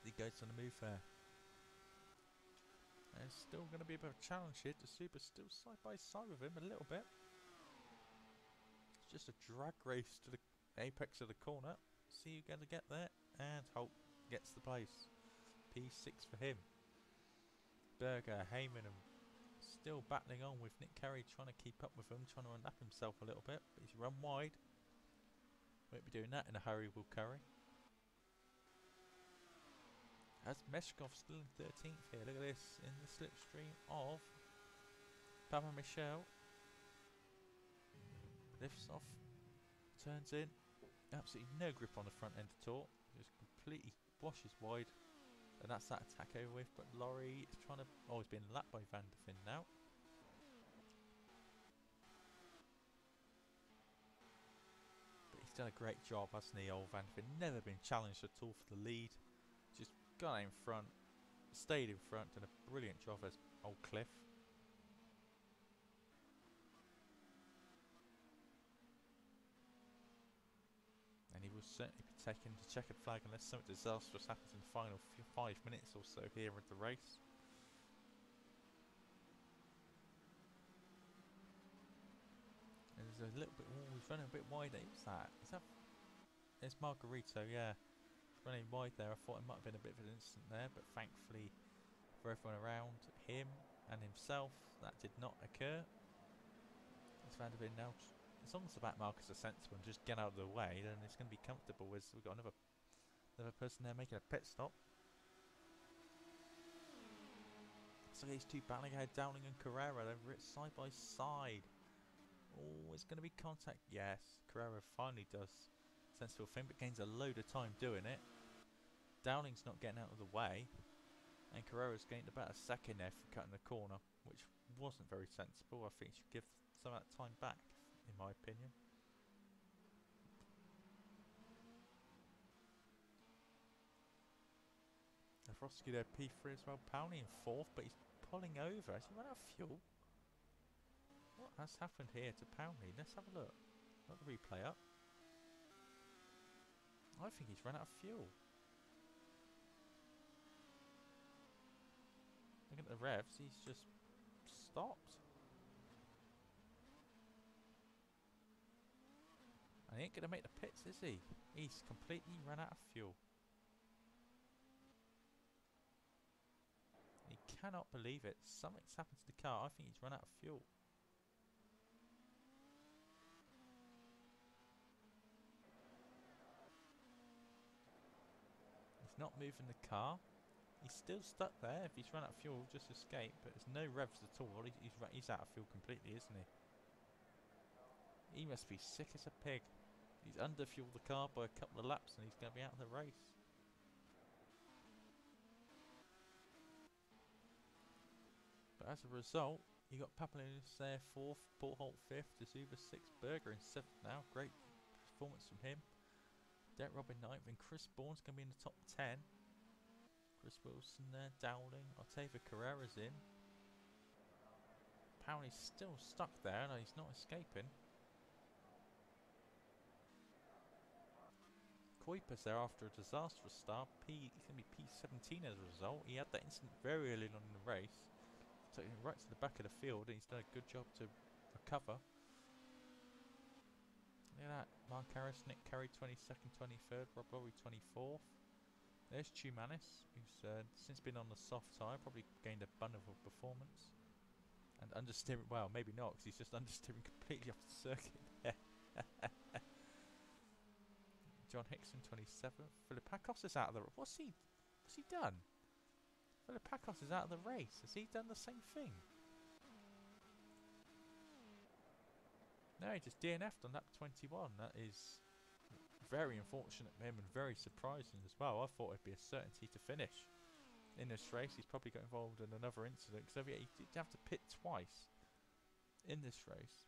He goes on the move there. And it's still going to be a bit of a challenge here. Tsuba's still side by side with him a little bit. It's just a drag race to the apex of the corner. See who's going to get there. And Holt gets the place. P6 for him. Berger, Heyman and still battling on with Nick Carey, trying to keep up with him, trying to unlap himself a little bit. But he's run wide. Won't be doing that in a hurry, will Curry. As Meshkov still in 13th here. Look at this in the slipstream of Papa Michel. Lifts off, turns in. Absolutely no grip on the front end at all. Just completely washes wide. And that's that attack over with. But Laurie is trying to. Oh, he's been lapped by Van der Finn now. But he's done a great job, hasn't he, old Van der Finn? Never been challenged at all for the lead. Just got in front, stayed in front, done a brilliant job as old Cliff. And he will certainly be taking the checkered flag unless something disastrous happens in the final 5 minutes or so here at the race. And there's a little bit, oh, he's running a bit wide. What's that? Is that? It's Margarito, yeah. Running wide there. I thought it might have been a bit of an incident there, but thankfully for everyone around him and himself, that did not occur. It's Van der Finn now. As long as the back markers are sensible and just get out of the way, then it's going to be comfortable. We've got another person there making a pit stop. So these two battling ahead, Dowling and Carrera over it side by side. Oh, it's going to be contact. Yes, Carrera finally does sensible thing, but gains a load of time doing it. Downing's not getting out of the way, and Carrera's gained about a second there for cutting the corner, which wasn't very sensible. I think he should give some of that time back, in my opinion. Frosky there, P3 as well. Powney in 4th, but he's pulling over. Has he run out of fuel? What has happened here to Powney? Let's have a look. Got the replay up. I think he's run out of fuel. Looking at the revs, he's just stopped. And he ain't going to make the pits, is he? He's completely run out of fuel. He cannot believe it. Something's happened to the car. I think he's run out of fuel. He's not moving the car. He's still stuck there. If he's run out of fuel, just escape. But there's no revs at all. He's out of fuel completely, isn't he? He must be sick as a pig. He's underfueled the car by a couple of laps and he's going to be out of the race. But as a result, you got Papalinus there 4th, Paul Holt 5th, Tsuba 6th, Berger in 7th now. Great performance from him. Derek Robin 9th, and Chris Bourne's going to be in the top 10. Chris Wilson there, Dowling, Octavia Carrera's in. Powney's still stuck there, and he's not escaping. Kuiper's there after a disastrous start. He's going to be P17 as a result. He had that incident very early on in the race. Took him right to the back of the field, and he's done a good job to recover. Look at that. Mark Harris, Nick Carey 22nd, 23rd, Rob Lowry 24th. There's Tumanis, who's since been on the soft tyre, probably gained a wonderful performance. And understeering, well, maybe not, because he's just understeering completely off the circuit. John Hickson 27th. Philippakos is out of the. What's he done? Philippakos is out of the race. Has he done the same thing? No, he just DNF'd on lap 21. That is very unfortunate for him and very surprising as well. I thought it'd be a certainty to finish. in this race. He's probably got involved in another incident, because he did have to pit twice in this race.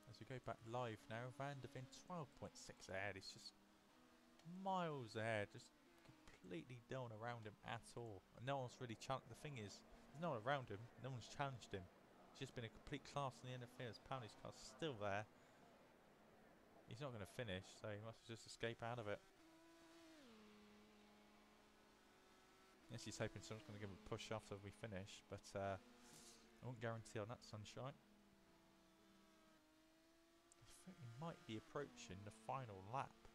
As we go back live now, Van der Ven 12.6 ahead. It's just miles ahead, just completely no one around him at all. And no one's really challenged. The thing is, there's no one around him, no one's challenged him. It's just been a complete class in the interference. Apparently his car's still there. He's not going to finish, so he must just escape out of it. Yes, he's hoping someone's going to give him a push after we finish, but I won't guarantee on that, sunshine. I think he might be approaching the final lap.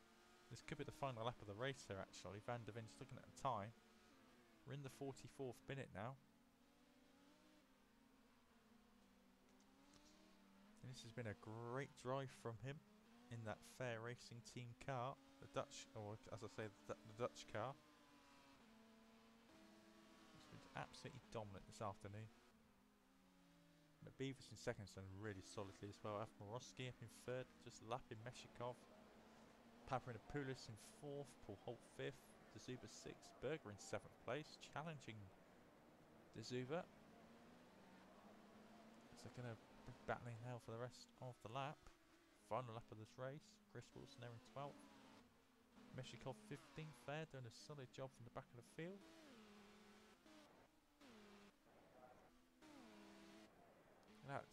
This could be the final lap of the race here, actually. Van der Ven's looking at the time. We're in the 44th minute now. And this has been a great drive from him in that Fair Racing Team car. The Dutch, or as I say, the Dutch car. It's been absolutely dominant this afternoon. Beavers in second, done really solidly as well. Afmorowski up in third, just lapping Meshikov. Papadopoulos in fourth, Paul Holt fifth, D'Souza sixth, Berger in seventh place, challenging D'Souza. So they're going to be battling now for the rest of the lap. Final lap of this race. Chris Wilson there in 12th. Meshikov 15th there, doing a solid job from the back of the field.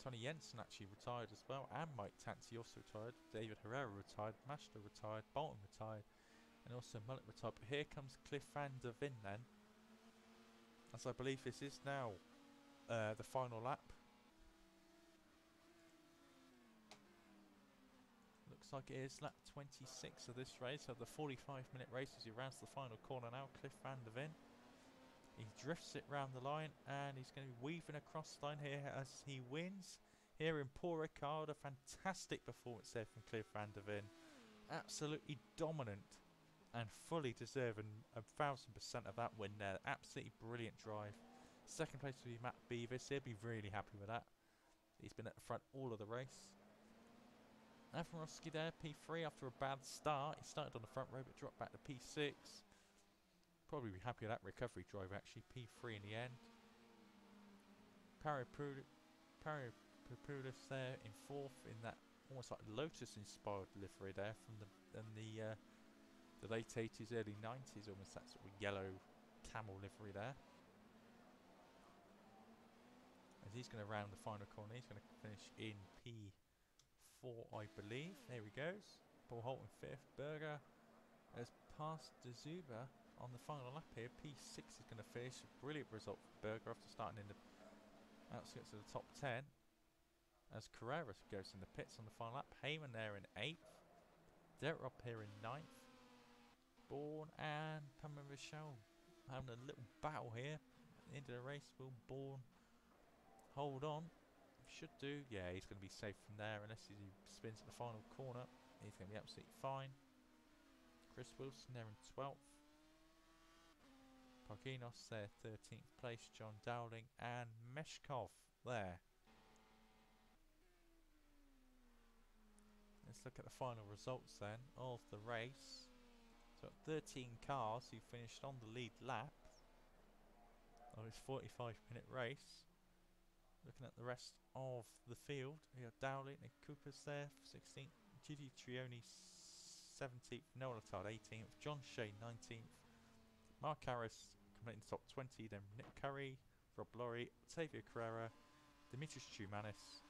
Tony Jensen actually retired as well, and Mike Tanti also retired. David Herrera retired, Mashter retired, Bolton retired, and also Mullet retired. But here comes Cliff Van der Ven then, as I believe this is now the final lap. Looks like it is lap 26 of this race, of the 45-minute race, as he rounds the final corner now. Cliff Van der Ven. He drifts it round the line, and he's going to be weaving across the line here as he wins. Here in Paul Ricard, a fantastic performance there from Cliff Van der Ven. Absolutely dominant and fully deserving 1000% of that win there. Absolutely brilliant drive. Second place will be Matt Beavis. He'll be really happy with that. He's been at the front all of the race. Avramovsky there, P3 after a bad start. He started on the front row but dropped back to P6. Probably be happy with that recovery drive actually. P3 in the end. Papadopoulos there in fourth in that almost like Lotus inspired livery there from the late 80s, early 90s, almost that sort of yellow camel livery there. As he's going to round the final corner, he's going to finish in P4, I believe. There he goes. Paul Holt in fifth. Berger has passed D'Souza on the final lap here. P6 is going to finish. A brilliant result for Berger after starting in the outskirts of the top 10. As Carrera goes in the pits on the final lap. Heyman there in 8th. Derek up here in 9th. Bourne and Pamela Michel having a little battle here at the end of the race. Will Bourne hold on? Should do. Yeah, he's going to be safe from there unless he spins at the final corner. He's going to be absolutely fine. Chris Wilson there in 12th. Parkinos there 13th place. John Dowling and Meshkov there. Let's look at the final results then of the race. So 13 cars who finished on the lead lap of this 45-minute race. Looking at the rest of the field, we have Dowling and Cooper's there 16th, Gigi Trioni 17th, Noel Attard 18th, John Shea 19th, Mark Harris completing the top 20, then Nick Curry, Rob Laurie, Octavio Carrera, Dimitris Choumanis,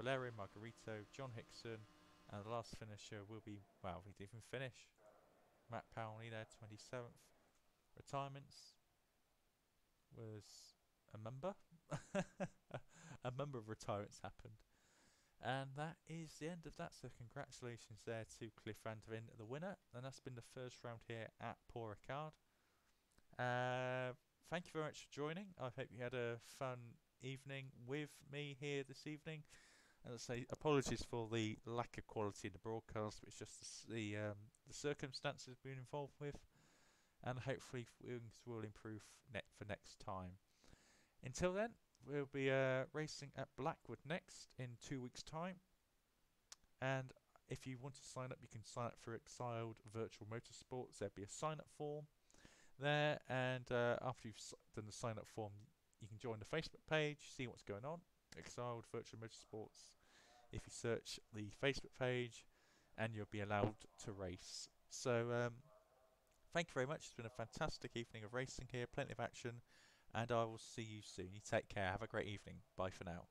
Valerio Margarito, John Hickson, and the last finisher will be, well, he didn't even finish, Matt Powley there 27th. Retirements was a number. A number of retirements happened. And that is the end of that. So congratulations there to Cliff Van der Ven, the winner. And that's been the first round here at Paul Ricard. Thank you very much for joining. I hope you had a fun evening with me here this evening. As I say, apologies for the lack of quality in the broadcast, but it's just the circumstances we've been involved with. And hopefully things will improve for next time. Until then, we'll be racing at Blackwood next in 2 weeks' time. And If you want to sign up, you can sign up for Exiled Virtual Motorsports. There'll be a sign up form there, and after you've done the sign up form, you can join the Facebook page, see what's going on. Exiled Virtual Motorsports. If you search the Facebook page, and you'll be allowed to race. So thank you very much. It's been a fantastic evening of racing here, plenty of action, and I will see you soon. You take care. Have a great evening. Bye for now.